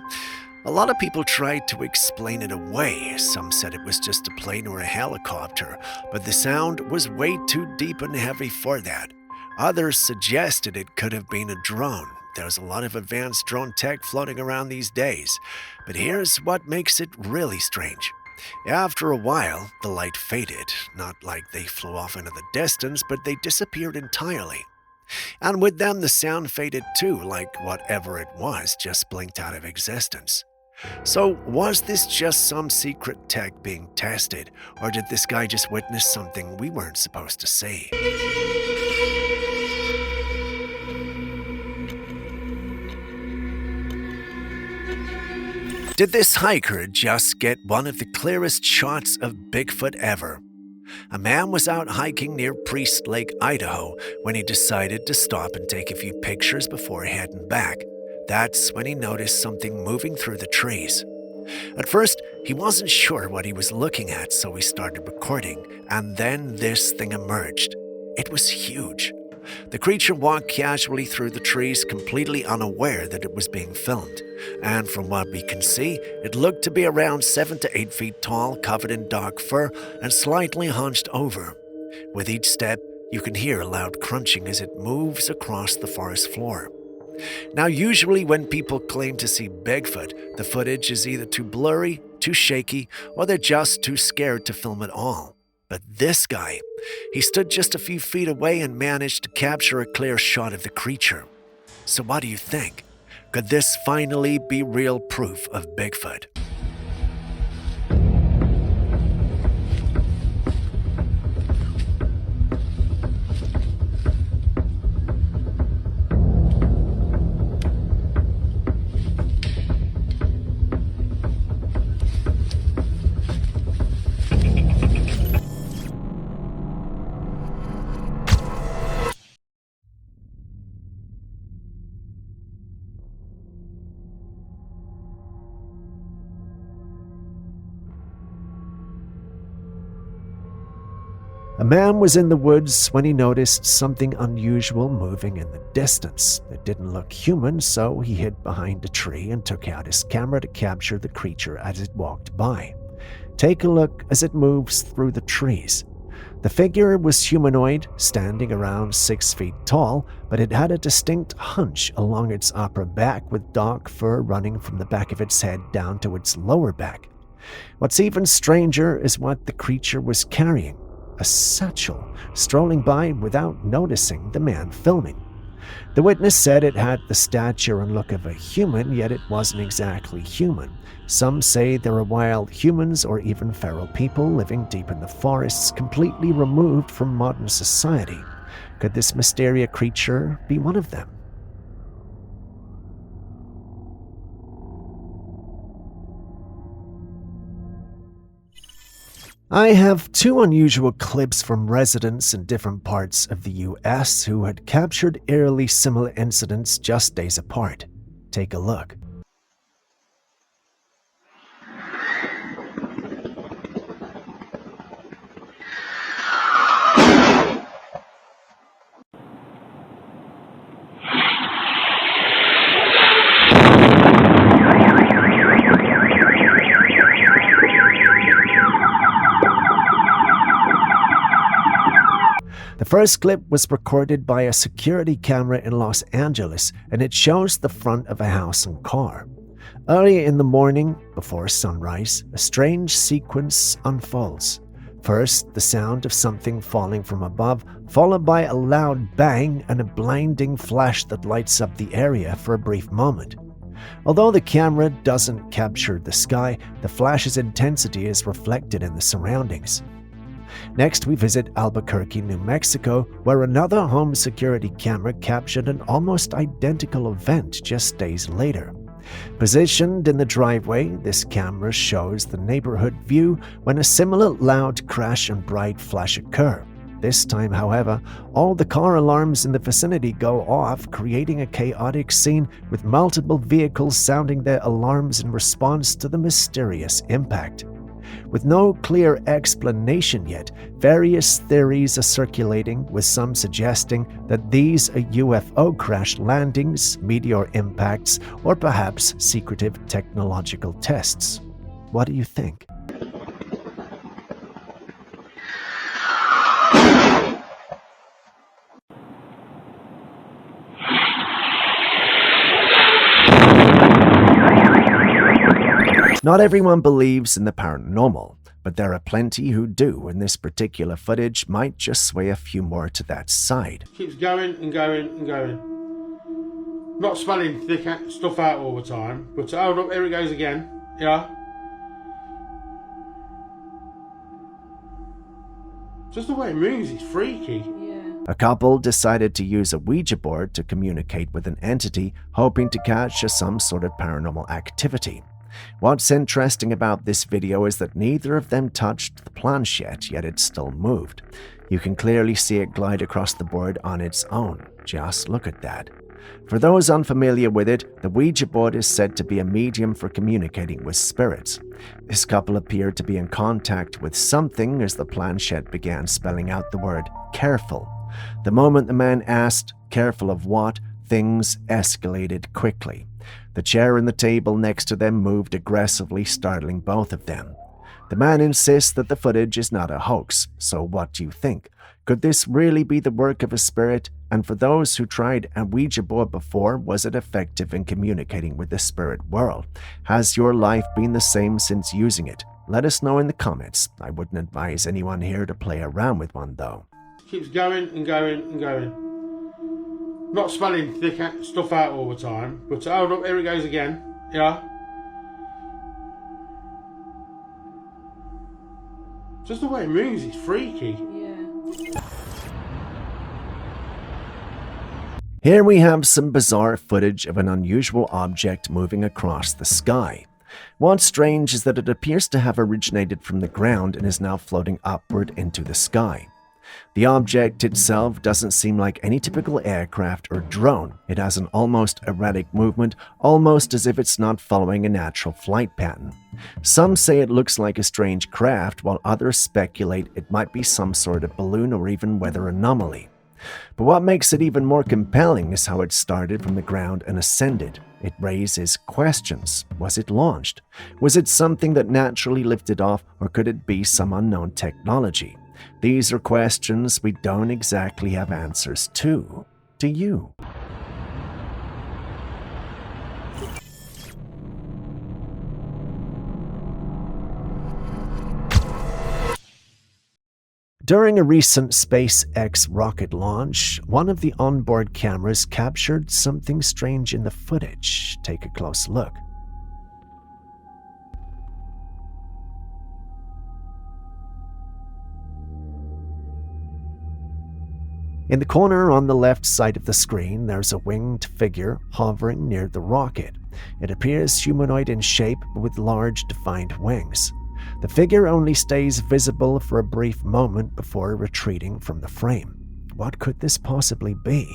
a lot of people tried to explain it away. Some said it was just a plane or a helicopter, but the sound was way too deep and heavy for that. Others suggested it could have been a drone. There's a lot of advanced drone tech floating around these days, but here's what makes it really strange. After a while, the light faded, not like they flew off into the distance, but they disappeared entirely. And with them, the sound faded too, like whatever it was just blinked out of existence. So was this just some secret tech being tested, or did this guy just witness something we weren't supposed to see? Did this hiker just get one of the clearest shots of Bigfoot ever? A man was out hiking near Priest Lake, Idaho, when he decided to stop and take a few pictures before heading back. That's when he noticed something moving through the trees. At first, he wasn't sure what he was looking at, so he started recording, and then this thing emerged. It was huge. The creature walked casually through the trees, completely unaware that it was being filmed. And from what we can see, it looked to be around 7 to 8 feet tall, covered in dark fur, and slightly hunched over. With each step, you can hear a loud crunching as it moves across the forest floor. Now, usually when people claim to see Bigfoot, the footage is either too blurry, too shaky, or they're just too scared to film at all. But this guy, he stood just a few feet away and managed to capture a clear shot of the creature. So what do you think? Could this finally be real proof of Bigfoot? A man was in the woods when he noticed something unusual moving in the distance. It didn't look human, so he hid behind a tree and took out his camera to capture the creature as it walked by. Take a look as it moves through the trees. The figure was humanoid, standing around 6 feet tall, but it had a distinct hunch along its upper back with dark fur running from the back of its head down to its lower back. What's even stranger is what the creature was carrying. A satchel, strolling by without noticing the man filming. The witness said it had the stature and look of a human, yet it wasn't exactly human. Some say there are wild humans or even feral people living deep in the forests, completely removed from modern society. Could this mysterious creature be one of them? I have 2 unusual clips from residents in different parts of the US who had captured eerily similar incidents just days apart. Take a look. The first clip was recorded by a security camera in Los Angeles, and it shows the front of a house and car. Early in the morning, before sunrise, a strange sequence unfolds. First, the sound of something falling from above, followed by a loud bang and a blinding flash that lights up the area for a brief moment. Although the camera doesn't capture the sky, the flash's intensity is reflected in the surroundings. Next, we visit Albuquerque, New Mexico, where another home security camera captured an almost identical event just days later. Positioned in the driveway, this camera shows the neighborhood view when a similar loud crash and bright flash occur. This time, however, all the car alarms in the vicinity go off, creating a chaotic scene with multiple vehicles sounding their alarms in response to the mysterious impact. With no clear explanation yet, various theories are circulating, with some suggesting that these are UFO crash landings, meteor impacts, or perhaps secretive technological tests. What do you think? Not everyone believes in the paranormal, but there are plenty who do, and this particular footage might just sway a few more to that side. Keeps going and going and going. Not spelling thick stuff out all the time, but hold up, here it goes again. Yeah. Just the way it moves, it's freaky. A couple decided to use a Ouija board to communicate with an entity, hoping to catch some sort of paranormal activity. What's interesting about this video is that neither of them touched the planchette, yet it still moved. You can clearly see it glide across the board on its own. Just look at that. For those unfamiliar with it, the Ouija board is said to be a medium for communicating with spirits. This couple appeared to be in contact with something as the planchette began spelling out the word careful. The moment the man asked, careful of what, things escalated quickly. The chair and the table next to them moved aggressively, startling both of them. The man insists that the footage is not a hoax, so what do you think? Could this really be the work of a spirit? And for those who tried a Ouija board before, was it effective in communicating with the spirit world? Has your life been the same since using it? Let us know in the comments. I wouldn't advise anyone here to play around with one though. Keeps going and going and going. Not spelling thick stuff out all the time, but hold up, here it goes again. Yeah. Just the way it moves, it's freaky. Yeah. Here we have some bizarre footage of an unusual object moving across the sky. What's strange is that it appears to have originated from the ground and is now floating upward into the sky. The object itself doesn't seem like any typical aircraft or drone. It has an almost erratic movement, almost as if it's not following a natural flight pattern. Some say it looks like a strange craft, while others speculate it might be some sort of balloon or even weather anomaly. But what makes it even more compelling is how it started from the ground and ascended. It raises questions. Was it launched? Was it something that naturally lifted off, or could it be some unknown technology? These are questions we don't exactly have answers to. Do you? During a recent SpaceX rocket launch, one of the onboard cameras captured something strange in the footage. Take a close look. In the corner on the left side of the screen, there's a winged figure hovering near the rocket. It appears humanoid in shape, but with large, defined wings. The figure only stays visible for a brief moment before retreating from the frame. What could this possibly be?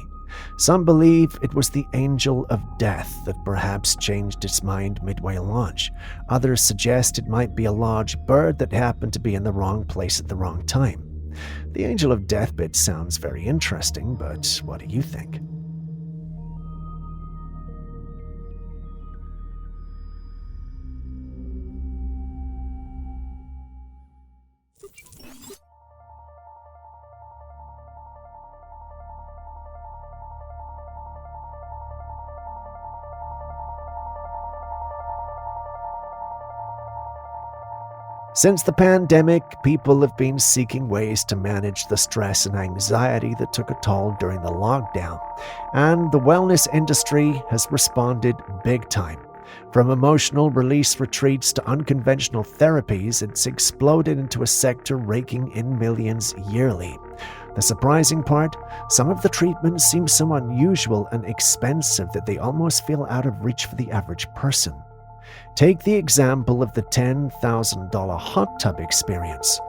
Some believe it was the Angel of Death that perhaps changed its mind midway launch. Others suggest it might be a large bird that happened to be in the wrong place at the wrong time. The Angel of Death bit sounds very interesting, but what do you think? Since the pandemic, people have been seeking ways to manage the stress and anxiety that took a toll during the lockdown, and the wellness industry has responded big time. From emotional release retreats to unconventional therapies, it's exploded into a sector raking in millions yearly. The surprising part, some of the treatments seem so unusual and expensive that they almost feel out of reach for the average person. Take the example of the $10,000 hot tub experience.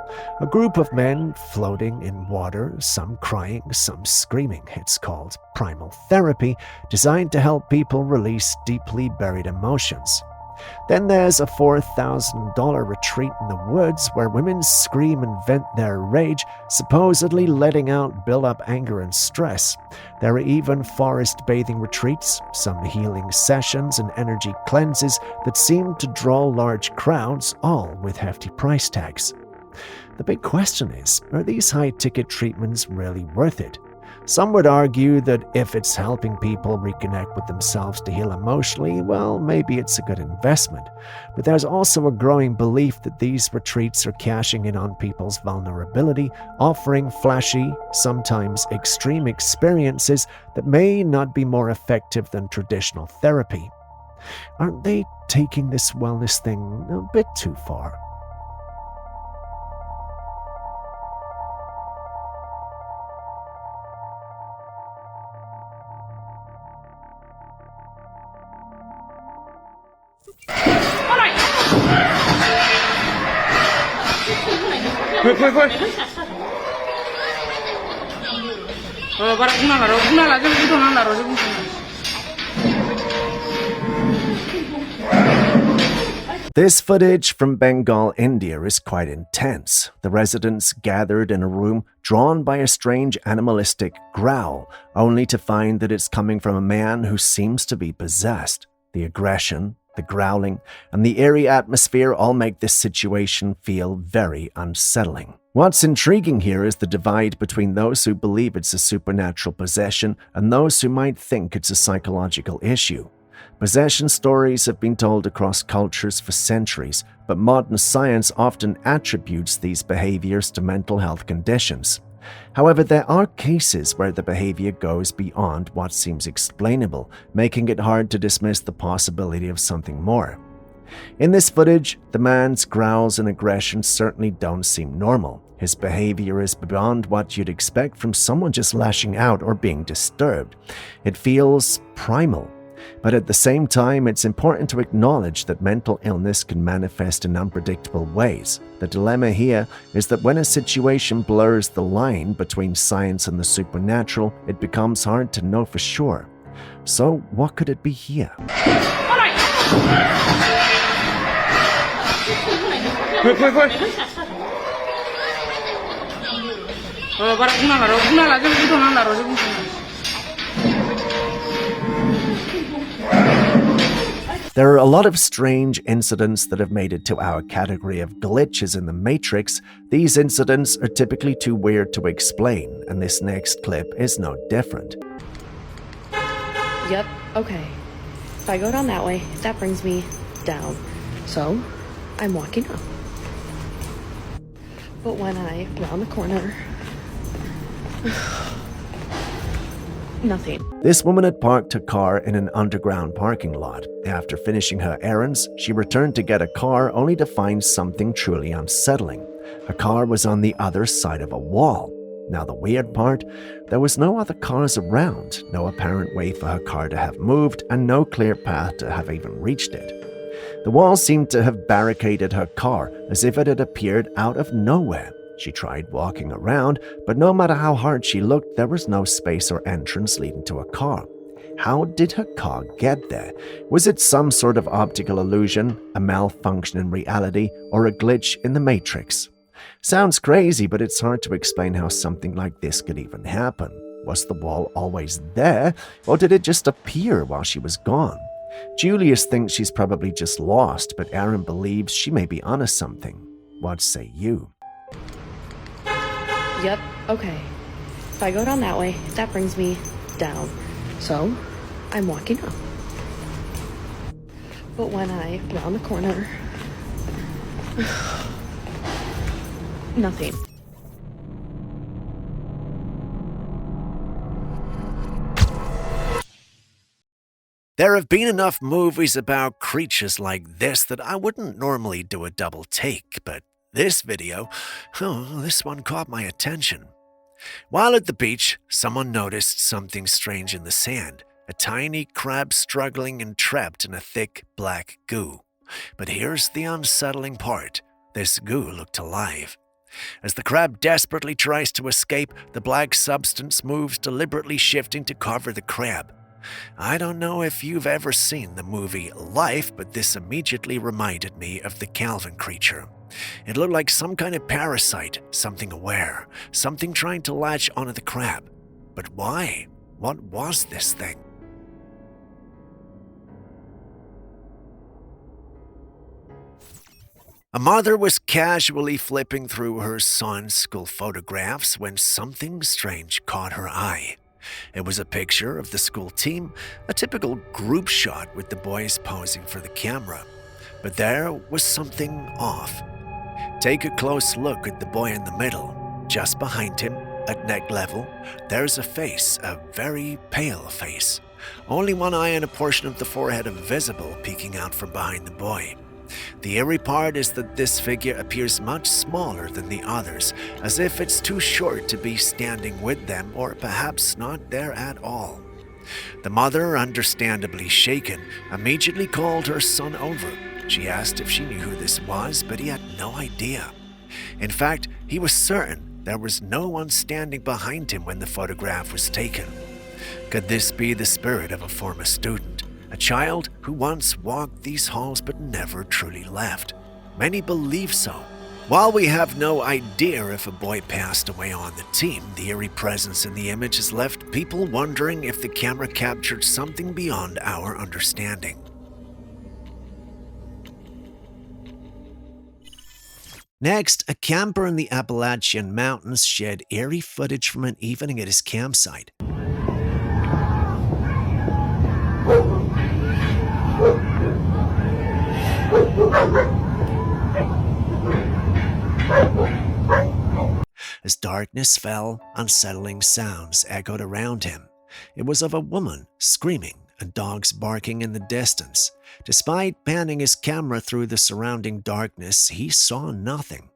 A group of men floating in water, some crying, some screaming. It's called primal therapy, designed to help people release deeply buried emotions. Then there's a $4,000 retreat in the woods where women scream and vent their rage, supposedly letting out built-up anger and stress. There are even forest bathing retreats, some healing sessions and energy cleanses that seem to draw large crowds, all with hefty price tags. The big question is, are these high-ticket treatments really worth it? Some would argue that if it's helping people reconnect with themselves to heal emotionally, well, maybe it's a good investment. But there's also a growing belief that these retreats are cashing in on people's vulnerability, offering flashy, sometimes extreme experiences that may not be more effective than traditional therapy. Aren't they taking this wellness thing a bit too far? This footage from Bengal, India is quite intense. The residents gathered in a room drawn by a strange animalistic growl, only to find that it's coming from a man who seems to be possessed. The aggression, the growling, and the eerie atmosphere all make this situation feel very unsettling. What's intriguing here is the divide between those who believe it's a supernatural possession and those who might think it's a psychological issue. Possession stories have been told across cultures for centuries, but modern science often attributes these behaviors to mental health conditions. However, there are cases where the behavior goes beyond what seems explainable, making it hard to dismiss the possibility of something more. In this footage, the man's growls and aggression certainly don't seem normal. His behavior is beyond what you'd expect from someone just lashing out or being disturbed. It feels primal. But at the same time, it's important to acknowledge that mental illness can manifest in unpredictable ways. The dilemma here is that when a situation blurs the line between science and the supernatural, it becomes hard to know for sure. So, what could it be here? There are a lot of strange incidents that have made it to our category of glitches in the Matrix. These incidents are typically too weird to explain, and this next clip is no different. Yep, okay. If I go down that way, that brings me down. So, I'm walking up. But when I round the corner... nothing. This woman had parked her car in an underground parking lot. After finishing her errands, she returned to get a car only to find something truly unsettling. Her car was on the other side of a wall. Now the weird part, there was no other cars around, no apparent way for her car to have moved, and no clear path to have even reached it. The wall seemed to have barricaded her car, as if it had appeared out of nowhere. She tried walking around, but no matter how hard she looked, there was no space or entrance leading to a car. How did her car get there? Was it some sort of optical illusion, a malfunction in reality, or a glitch in the Matrix? Sounds crazy, but it's hard to explain how something like this could even happen. Was the wall always there, or did it just appear while she was gone? Julius thinks she's probably just lost, but Aaron believes she may be onto something. What say you? Yep, okay. If I go down that way, that brings me down. So, I'm walking up. But when I round the corner... nothing. There have been enough movies about creatures like this that I wouldn't normally do a double take, but this video, this one caught my attention. While at the beach, someone noticed something strange in the sand, a tiny crab struggling and trapped in a thick black goo. But here's the unsettling part. This goo looked alive. As the crab desperately tries to escape, the black substance moves, deliberately shifting to cover the crab. I don't know if you've ever seen the movie Life, but this immediately reminded me of the Calvin creature. It looked like some kind of parasite, something aware, something trying to latch onto the crab. But why? What was this thing? A mother was casually flipping through her son's school photographs when something strange caught her eye. It was a picture of the school team, a typical group shot with the boys posing for the camera. But there was something off. Take a close look at the boy in the middle. Just behind him, at neck level, there's a face, a very pale face. Only one eye and a portion of the forehead are visible peeking out from behind the boy. The eerie part is that this figure appears much smaller than the others, as if it's too short to be standing with them or perhaps not there at all. The mother, understandably shaken, immediately called her son over. She asked if she knew who this was, but he had no idea. In fact, he was certain there was no one standing behind him when the photograph was taken. Could this be the spirit of a former student? A child who once walked these halls but never truly left? Many believe so. While we have no idea if a boy passed away on the team, the eerie presence in the image has left people wondering if the camera captured something beyond our understanding. Next, a camper in the Appalachian Mountains shared eerie footage from an evening at his campsite. As darkness fell, unsettling sounds echoed around him. It was of a woman screaming and dogs barking in the distance. Despite panning his camera through the surrounding darkness, he saw nothing.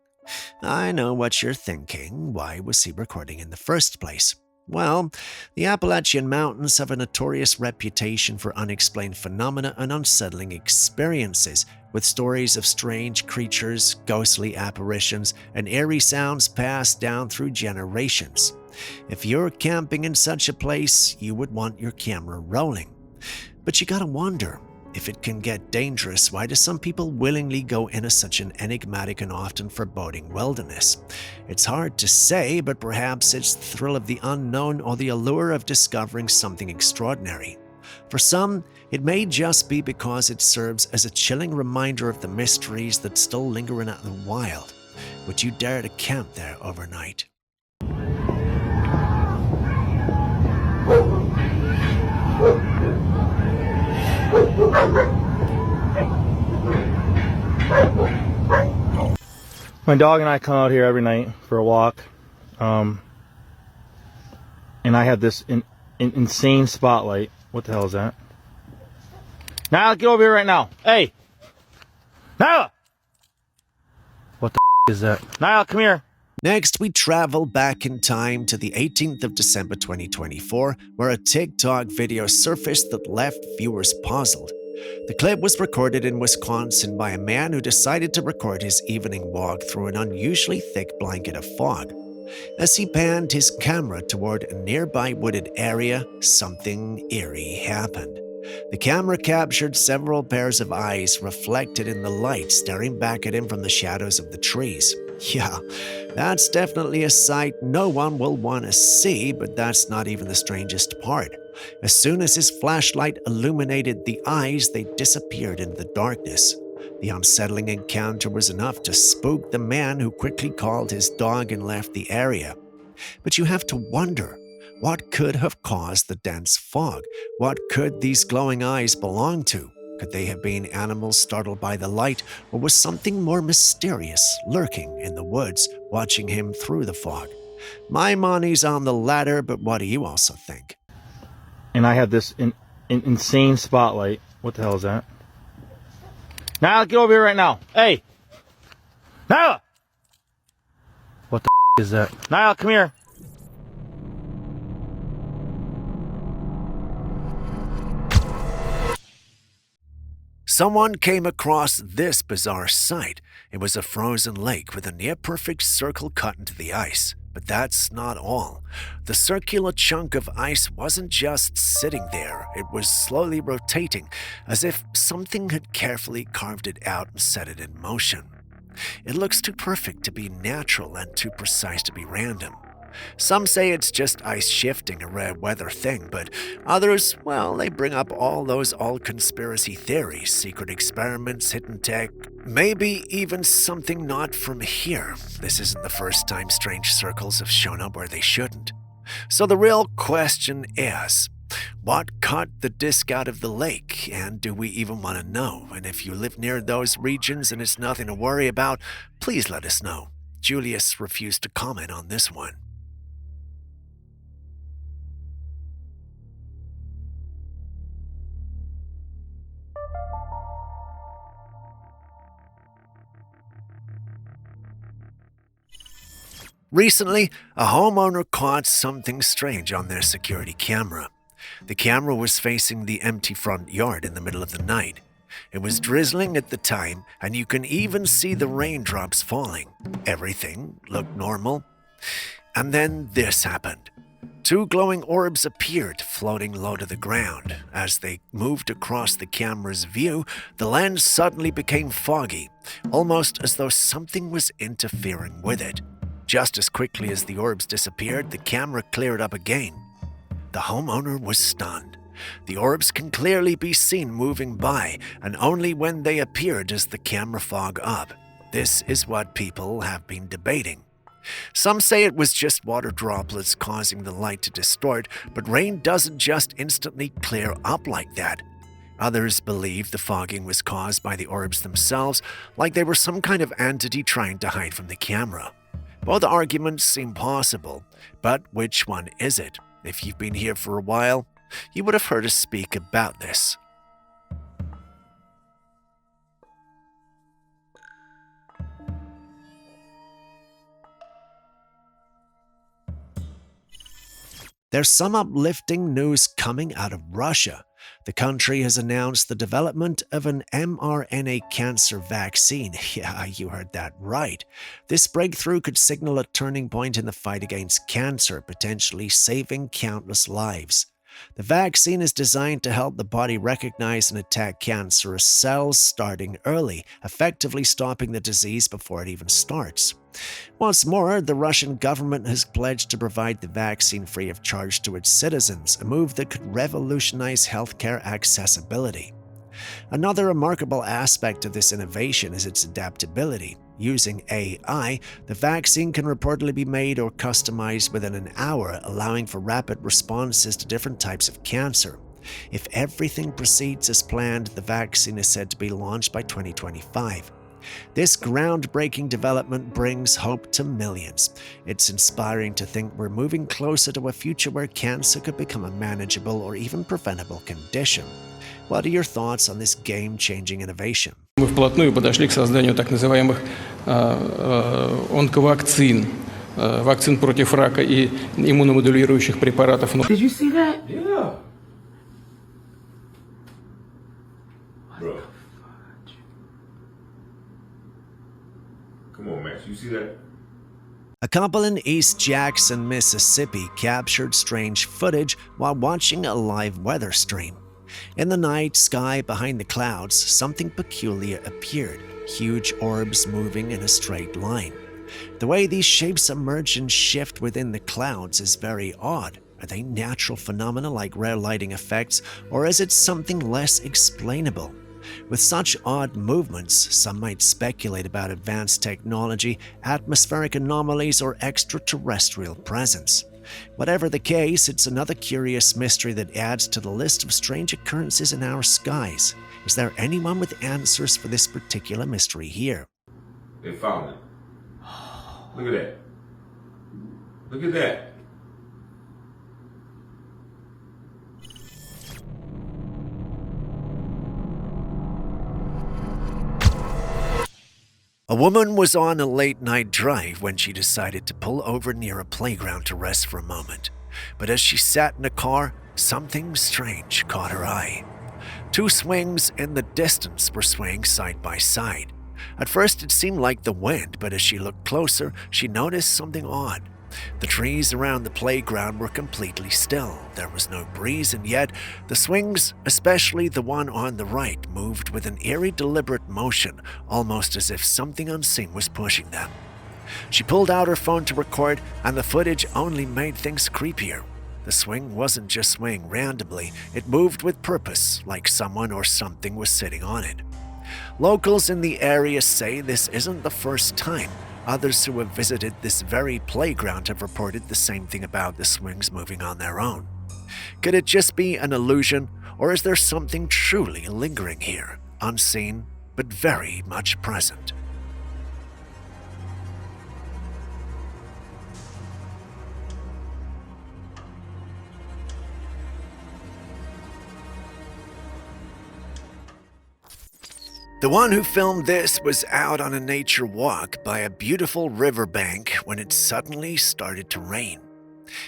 I know what you're thinking. Why was he recording in the first place? Well, the Appalachian Mountains have a notorious reputation for unexplained phenomena and unsettling experiences, with stories of strange creatures, ghostly apparitions, and eerie sounds passed down through generations. If you're camping in such a place, you would want your camera rolling. But you gotta wonder, if it can get dangerous, why do some people willingly go into such an enigmatic and often foreboding wilderness? It's hard to say, but perhaps it's the thrill of the unknown or the allure of discovering something extraordinary. For some, it may just be because it serves as a chilling reminder of the mysteries that still linger in the wild. Would you dare to camp there overnight? My dog and I come out here every night for a walk, and I have this insane spotlight. What the hell is that? Nyla, get over here right now. Hey! Nyla! What the is that? Nyla, come here. Next, we travel back in time to the 18th of December 2024, where a TikTok video surfaced that left viewers puzzled. The clip was recorded in Wisconsin by a man who decided to record his evening walk through an unusually thick blanket of fog. As he panned his camera toward a nearby wooded area, something eerie happened. The camera captured several pairs of eyes reflected in the light staring back at him from the shadows of the trees. Yeah, that's definitely a sight no one will want to see, but that's not even the strangest part. As soon as his flashlight illuminated the eyes, they disappeared into the darkness. The unsettling encounter was enough to spook the man, who quickly called his dog and left the area. But you have to wonder, what could have caused the dense fog? What could these glowing eyes belong to? Could they have been animals startled by the light, or was something more mysterious lurking in the woods, watching him through the fog? My money's on the latter, but what do you also think? And I have this insane spotlight. What the hell is that? Nyla, get over here right now. Hey! Nyla! What the is that? Nyla, come here. Someone came across this bizarre sight. It was a frozen lake with a near-perfect circle cut into the ice. But that's not all. The circular chunk of ice wasn't just sitting there. It was slowly rotating, as if something had carefully carved it out and set it in motion. It looks too perfect to be natural and too precise to be random. Some say it's just ice shifting, a rare weather thing, but others, well, they bring up all those old conspiracy theories, secret experiments, hidden tech, maybe even something not from here. This isn't the first time strange circles have shown up where they shouldn't. So the real question is, what cut the disc out of the lake, and do we even want to know? And if you live near those regions and it's nothing to worry about, please let us know. Julius refused to comment on this one. Recently, a homeowner caught something strange on their security camera. The camera was facing the empty front yard in the middle of the night. It was drizzling at the time, and you can even see the raindrops falling. Everything looked normal. And then this happened. Two glowing orbs appeared, floating low to the ground. As they moved across the camera's view, the lens suddenly became foggy, almost as though something was interfering with it. Just as quickly as the orbs disappeared, the camera cleared up again. The homeowner was stunned. The orbs can clearly be seen moving by, and only when they appear does the camera fog up. This is what people have been debating. Some say it was just water droplets causing the light to distort, but rain doesn't just instantly clear up like that. Others believe the fogging was caused by the orbs themselves, like they were some kind of entity trying to hide from the camera. Both arguments seem possible, but which one is it? If you've been here for a while, you would have heard us speak about this. There's some uplifting news coming out of Russia. The country has announced the development of an mRNA cancer vaccine. Yeah, you heard that right. This breakthrough could signal a turning point in the fight against cancer, potentially saving countless lives. The vaccine is designed to help the body recognize and attack cancerous cells starting early, effectively stopping the disease before it even starts. What's more, the Russian government has pledged to provide the vaccine free of charge to its citizens, a move that could revolutionize healthcare accessibility. Another remarkable aspect of this innovation is its adaptability. Using AI, the vaccine can reportedly be made or customized within an hour, allowing for rapid responses to different types of cancer. If everything proceeds as planned, the vaccine is said to be launched by 2025. This groundbreaking development brings hope to millions. It's inspiring to think we're moving closer to a future where cancer could become a manageable or even preventable condition. What are your thoughts on this game-changing innovation? Мы вплотную подошли к созданию так называемых онковакцин, вакцин против рака и иммуномодулирующих препаратов. Did you see that? Yeah. Bro. Come on, Max. You see that? A couple in East Jackson, Mississippi captured strange footage while watching a live weather stream. In the night sky behind the clouds, something peculiar appeared, huge orbs moving in a straight line. The way these shapes emerge and shift within the clouds is very odd. Are they natural phenomena like rare lighting effects, or is it something less explainable? With such odd movements, some might speculate about advanced technology, atmospheric anomalies, or extraterrestrial presence. Whatever the case, it's another curious mystery that adds to the list of strange occurrences in our skies. Is there anyone with answers for this particular mystery here? They found it. Look at that. Look at that. A woman was on a late-night drive when she decided to pull over near a playground to rest for a moment. But as she sat in the car, something strange caught her eye. Two swings in the distance were swaying side by side. At first it seemed like the wind, but as she looked closer, she noticed something odd. The trees around the playground were completely still. There was no breeze, and yet the swings, especially the one on the right, moved with an eerie, deliberate motion, almost as if something unseen was pushing them. She pulled out her phone to record, and the footage only made things creepier. The swing wasn't just swaying randomly, it moved with purpose, like someone or something was sitting on it. Locals in the area say this isn't the first time. Others who have visited this very playground have reported the same thing about the swings moving on their own. Could it just be an illusion, or is there something truly lingering here, unseen but very much present? The one who filmed this was out on a nature walk by a beautiful riverbank when it suddenly started to rain.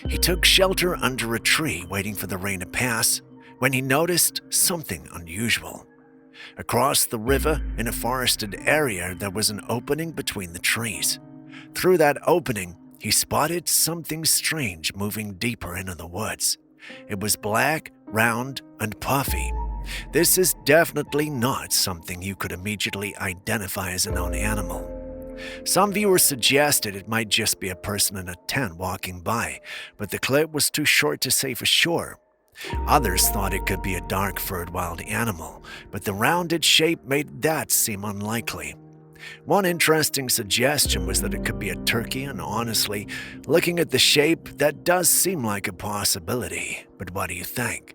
He took shelter under a tree waiting for the rain to pass when he noticed something unusual. Across the river, in a forested area, there was an opening between the trees. Through that opening, he spotted something strange moving deeper into the woods. It was black, round, and puffy. This is definitely not something you could immediately identify as a known animal. Some viewers suggested it might just be a person in a tent walking by, but the clip was too short to say for sure. Others thought it could be a dark-furred wild animal, but the rounded shape made that seem unlikely. One interesting suggestion was that it could be a turkey, and honestly, looking at the shape, that does seem like a possibility. But what do you think?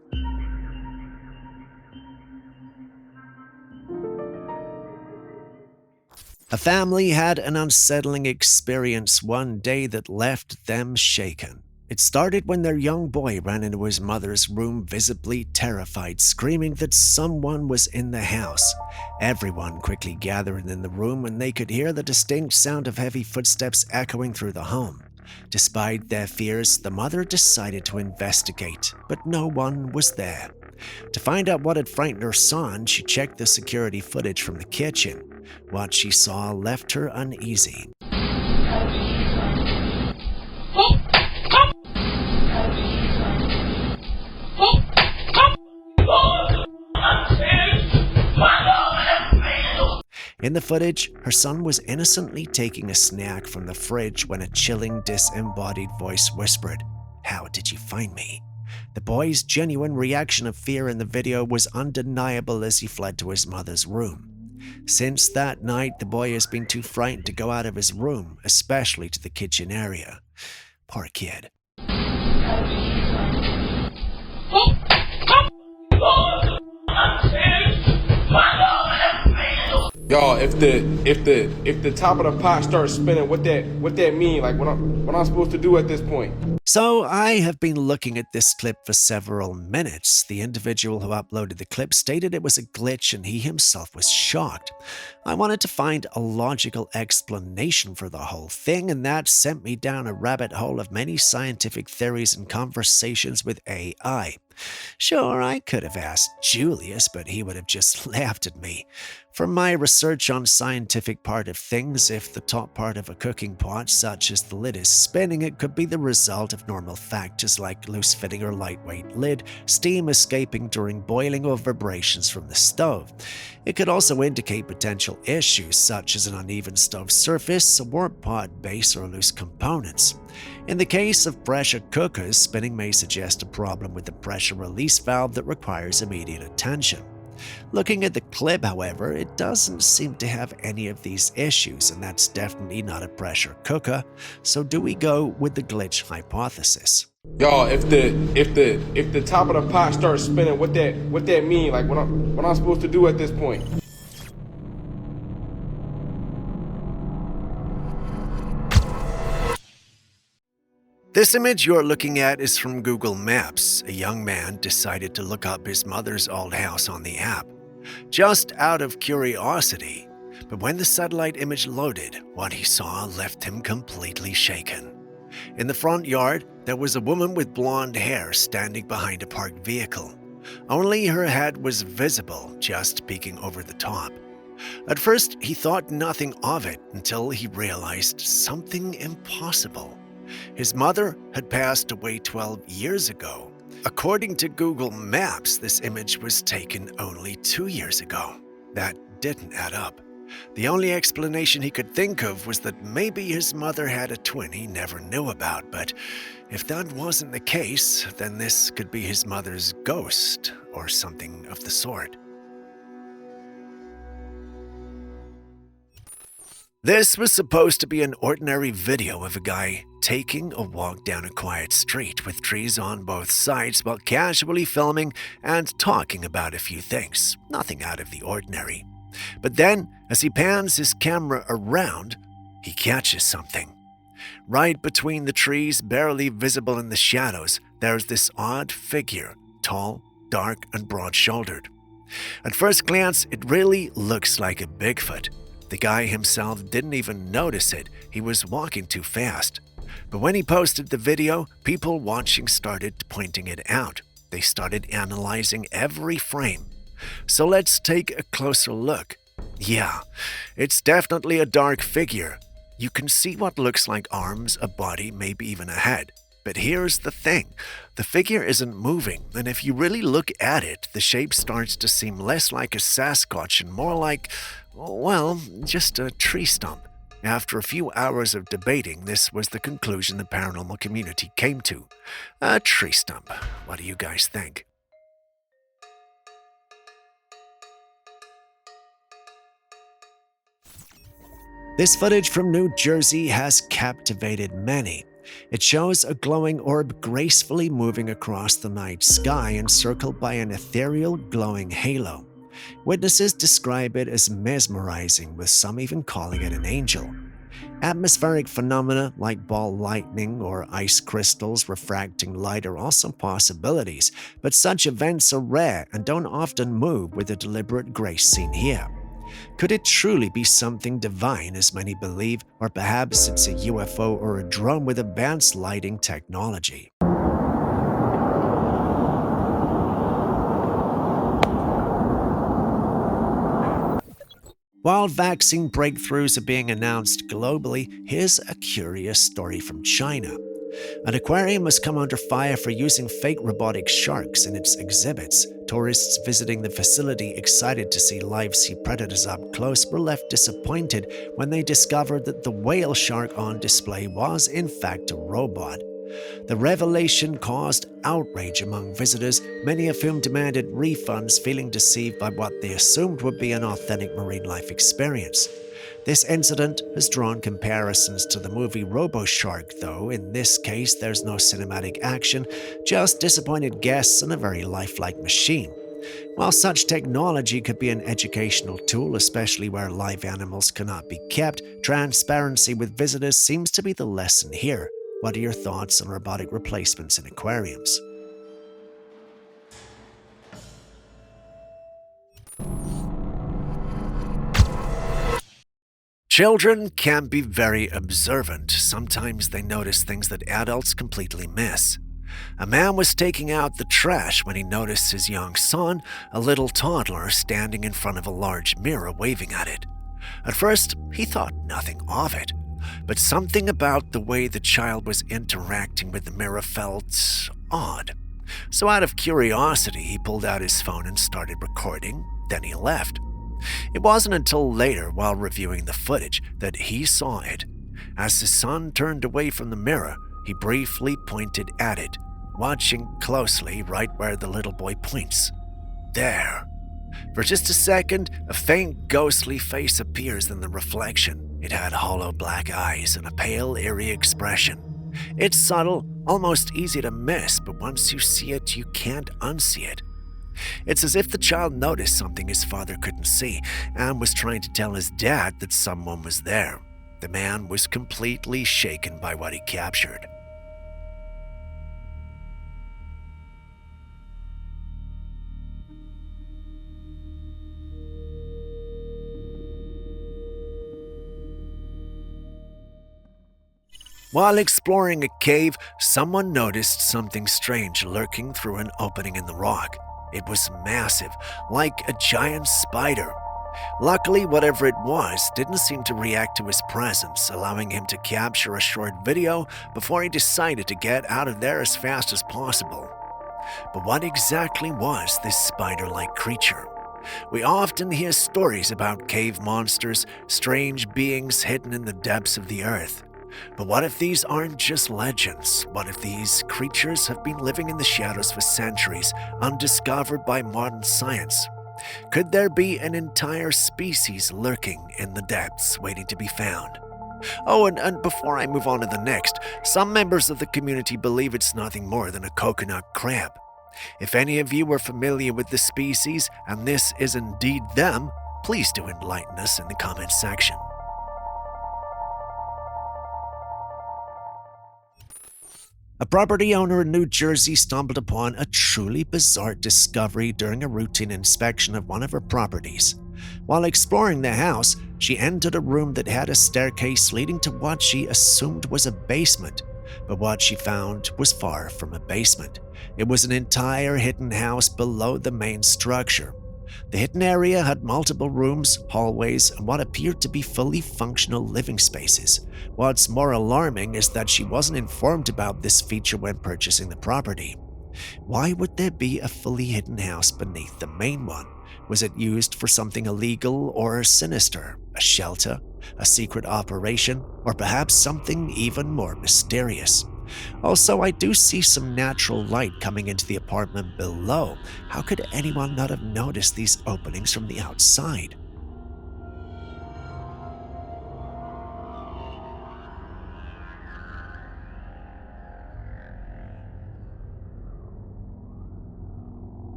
A family had an unsettling experience one day that left them shaken. It started when their young boy ran into his mother's room visibly terrified, screaming that someone was in the house. Everyone quickly gathered in the room and they could hear the distinct sound of heavy footsteps echoing through the home. Despite their fears, the mother decided to investigate, but no one was there. To find out what had frightened her son, she checked the security footage from the kitchen. What she saw left her uneasy. In the footage, her son was innocently taking a snack from the fridge when a chilling, disembodied voice whispered, "How did you find me?" The boy's genuine reaction of fear in the video was undeniable as he fled to his mother's room. Since that night, the boy has been too frightened to go out of his room, especially to the kitchen area. Poor kid. Y'all, if the top of the pot starts spinning, what that mean? Like what I'm supposed to do at this point? So I have been looking at this clip for several minutes. The individual who uploaded the clip stated it was a glitch and he himself was shocked. I wanted to find a logical explanation for the whole thing, and that sent me down a rabbit hole of many scientific theories and conversations with AI. Sure, I could have asked Julius, but he would have just laughed at me. From my research on scientific part of things, if the top part of a cooking pot, such as the lid, is spinning, it could be the result of normal factors like loose fitting or lightweight lid, steam escaping during boiling, or vibrations from the stove. It could also indicate potential issues such as an uneven stove surface, a warped pot base, or loose components. In the case of pressure cookers, spinning may suggest a problem with the pressure release valve that requires immediate attention. Looking at the clip, however, it doesn't seem to have any of these issues, and that's definitely not a pressure cooker. So do we go with the glitch hypothesis? Y'all, if the top of the pot starts spinning, what that mean? Like what I'm supposed to do at this point? This image you're looking at is from Google Maps. A young man decided to look up his mother's old house on the app, just out of curiosity. But when the satellite image loaded, what he saw left him completely shaken. In the front yard, there was a woman with blonde hair standing behind a parked vehicle. Only her head was visible, just peeking over the top. At first, he thought nothing of it until he realized something impossible. His mother had passed away 12 years ago. According to Google Maps, this image was taken only 2 years ago. That didn't add up. The only explanation he could think of was that maybe his mother had a twin he never knew about, but if that wasn't the case, then this could be his mother's ghost or something of the sort. This was supposed to be an ordinary video of a guy taking a walk down a quiet street with trees on both sides while casually filming and talking about a few things. Nothing out of the ordinary. But then, as he pans his camera around, he catches something. Right between the trees, barely visible in the shadows, there's this odd figure, tall, dark, and broad-shouldered. At first glance, it really looks like a Bigfoot. The guy himself didn't even notice it. He was walking too fast. But when he posted the video, people watching started pointing it out. They started analyzing every frame. So let's take a closer look. Yeah, it's definitely a dark figure. You can see what looks like arms, a body, maybe even a head. But here's the thing. The figure isn't moving, and if you really look at it, the shape starts to seem less like a Sasquatch and more like, well, just a tree stump. After a few hours of debating, this was the conclusion the paranormal community came to. A tree stump. What do you guys think? This footage from New Jersey has captivated many. It shows a glowing orb gracefully moving across the night sky, encircled by an ethereal glowing halo. Witnesses describe it as mesmerizing, with some even calling it an angel. Atmospheric phenomena like ball lightning or ice crystals refracting light are also possibilities, but such events are rare and don't often move with the deliberate grace seen here. Could it truly be something divine, as many believe, or perhaps it's a UFO or a drone with advanced lighting technology? While vaccine breakthroughs are being announced globally, here's a curious story from China. An aquarium has come under fire for using fake robotic sharks in its exhibits. Tourists visiting the facility, excited to see live sea predators up close, were left disappointed when they discovered that the whale shark on display was, in fact, a robot. The revelation caused outrage among visitors, many of whom demanded refunds, feeling deceived by what they assumed would be an authentic marine life experience. This incident has drawn comparisons to the movie RoboShark, though in this case there's no cinematic action, just disappointed guests and a very lifelike machine. While such technology could be an educational tool, especially where live animals cannot be kept, transparency with visitors seems to be the lesson here. What are your thoughts on robotic replacements in aquariums? Children can be very observant. Sometimes they notice things that adults completely miss. A man was taking out the trash when he noticed his young son, a little toddler, standing in front of a large mirror waving at it. At first, he thought nothing of it, but something about the way the child was interacting with the mirror felt odd. So out of curiosity, he pulled out his phone and started recording, then he left. It wasn't until later, while reviewing the footage, that he saw it. As his son turned away from the mirror, he briefly pointed at it, watching closely right where the little boy points. There. For just a second, a faint ghostly face appears in the reflection. It had hollow black eyes and a pale, eerie expression. It's subtle, almost easy to miss, but once you see it, you can't unsee it. It's as if the child noticed something his father couldn't see and was trying to tell his dad that someone was there. The man was completely shaken by what he captured. While exploring a cave, someone noticed something strange lurking through an opening in the rock. It was massive, like a giant spider. Luckily, whatever it was didn't seem to react to his presence, allowing him to capture a short video before he decided to get out of there as fast as possible. But what exactly was this spider-like creature? We often hear stories about cave monsters, strange beings hidden in the depths of the earth. But what if these aren't just legends? What if these creatures have been living in the shadows for centuries, undiscovered by modern science? Could there be an entire species lurking in the depths, waiting to be found? Oh, and before I move on to the next, some members of the community believe it's nothing more than a coconut crab. If any of you are familiar with the species, and this is indeed them, please do enlighten us in the comments section. A property owner in New Jersey stumbled upon a truly bizarre discovery during a routine inspection of one of her properties. While exploring the house, she entered a room that had a staircase leading to what she assumed was a basement. But what she found was far from a basement. It was an entire hidden house below the main structure. The hidden area had multiple rooms, hallways, and what appeared to be fully functional living spaces. What's more alarming is that she wasn't informed about this feature when purchasing the property. Why would there be a fully hidden house beneath the main one? Was it used for something illegal or sinister? A shelter? A secret operation? Or perhaps something even more mysterious? Also, I do see some natural light coming into the apartment below. How could anyone not have noticed these openings from the outside?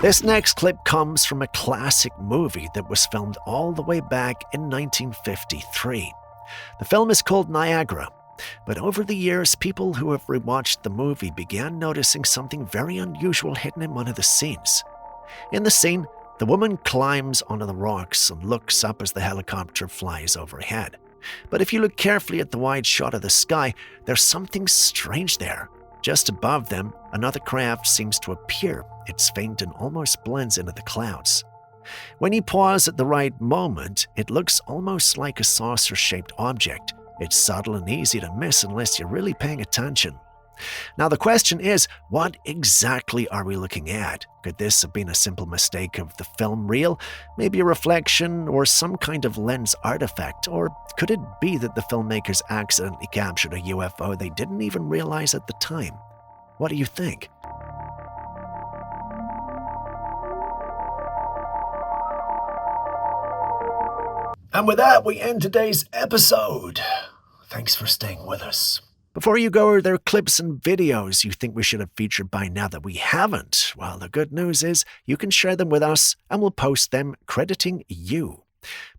This next clip comes from a classic movie that was filmed all the way back in 1953. The film is called Niagara, but over the years, people who have rewatched the movie began noticing something very unusual hidden in one of the scenes. In the scene, the woman climbs onto the rocks and looks up as the helicopter flies overhead. But if you look carefully at the wide shot of the sky, there's something strange there. Just above them, another craft seems to appear. It's faint and almost blends into the clouds. When you pause at the right moment, it looks almost like a saucer-shaped object. It's subtle and easy to miss unless you're really paying attention. Now the question is, what exactly are we looking at? Could this have been a simple mistake of the film reel, maybe a reflection or some kind of lens artifact? Or could it be that the filmmakers accidentally captured a UFO they didn't even realize at the time? What do you think? And with that, we end today's episode. Thanks for staying with us. Before you go, are there clips and videos you think we should have featured by now that we haven't? Well, the good news is you can share them with us and we'll post them crediting you.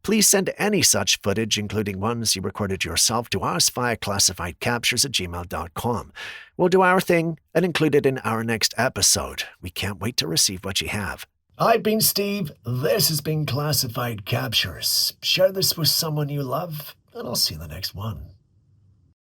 Please send any such footage, including ones you recorded yourself, to us via classifiedcaptures@gmail.com. We'll do our thing and include it in our next episode. We can't wait to receive what you have. I've been Steve. This has been Classified Captures. Share this with someone you love, and I'll see you in the next one.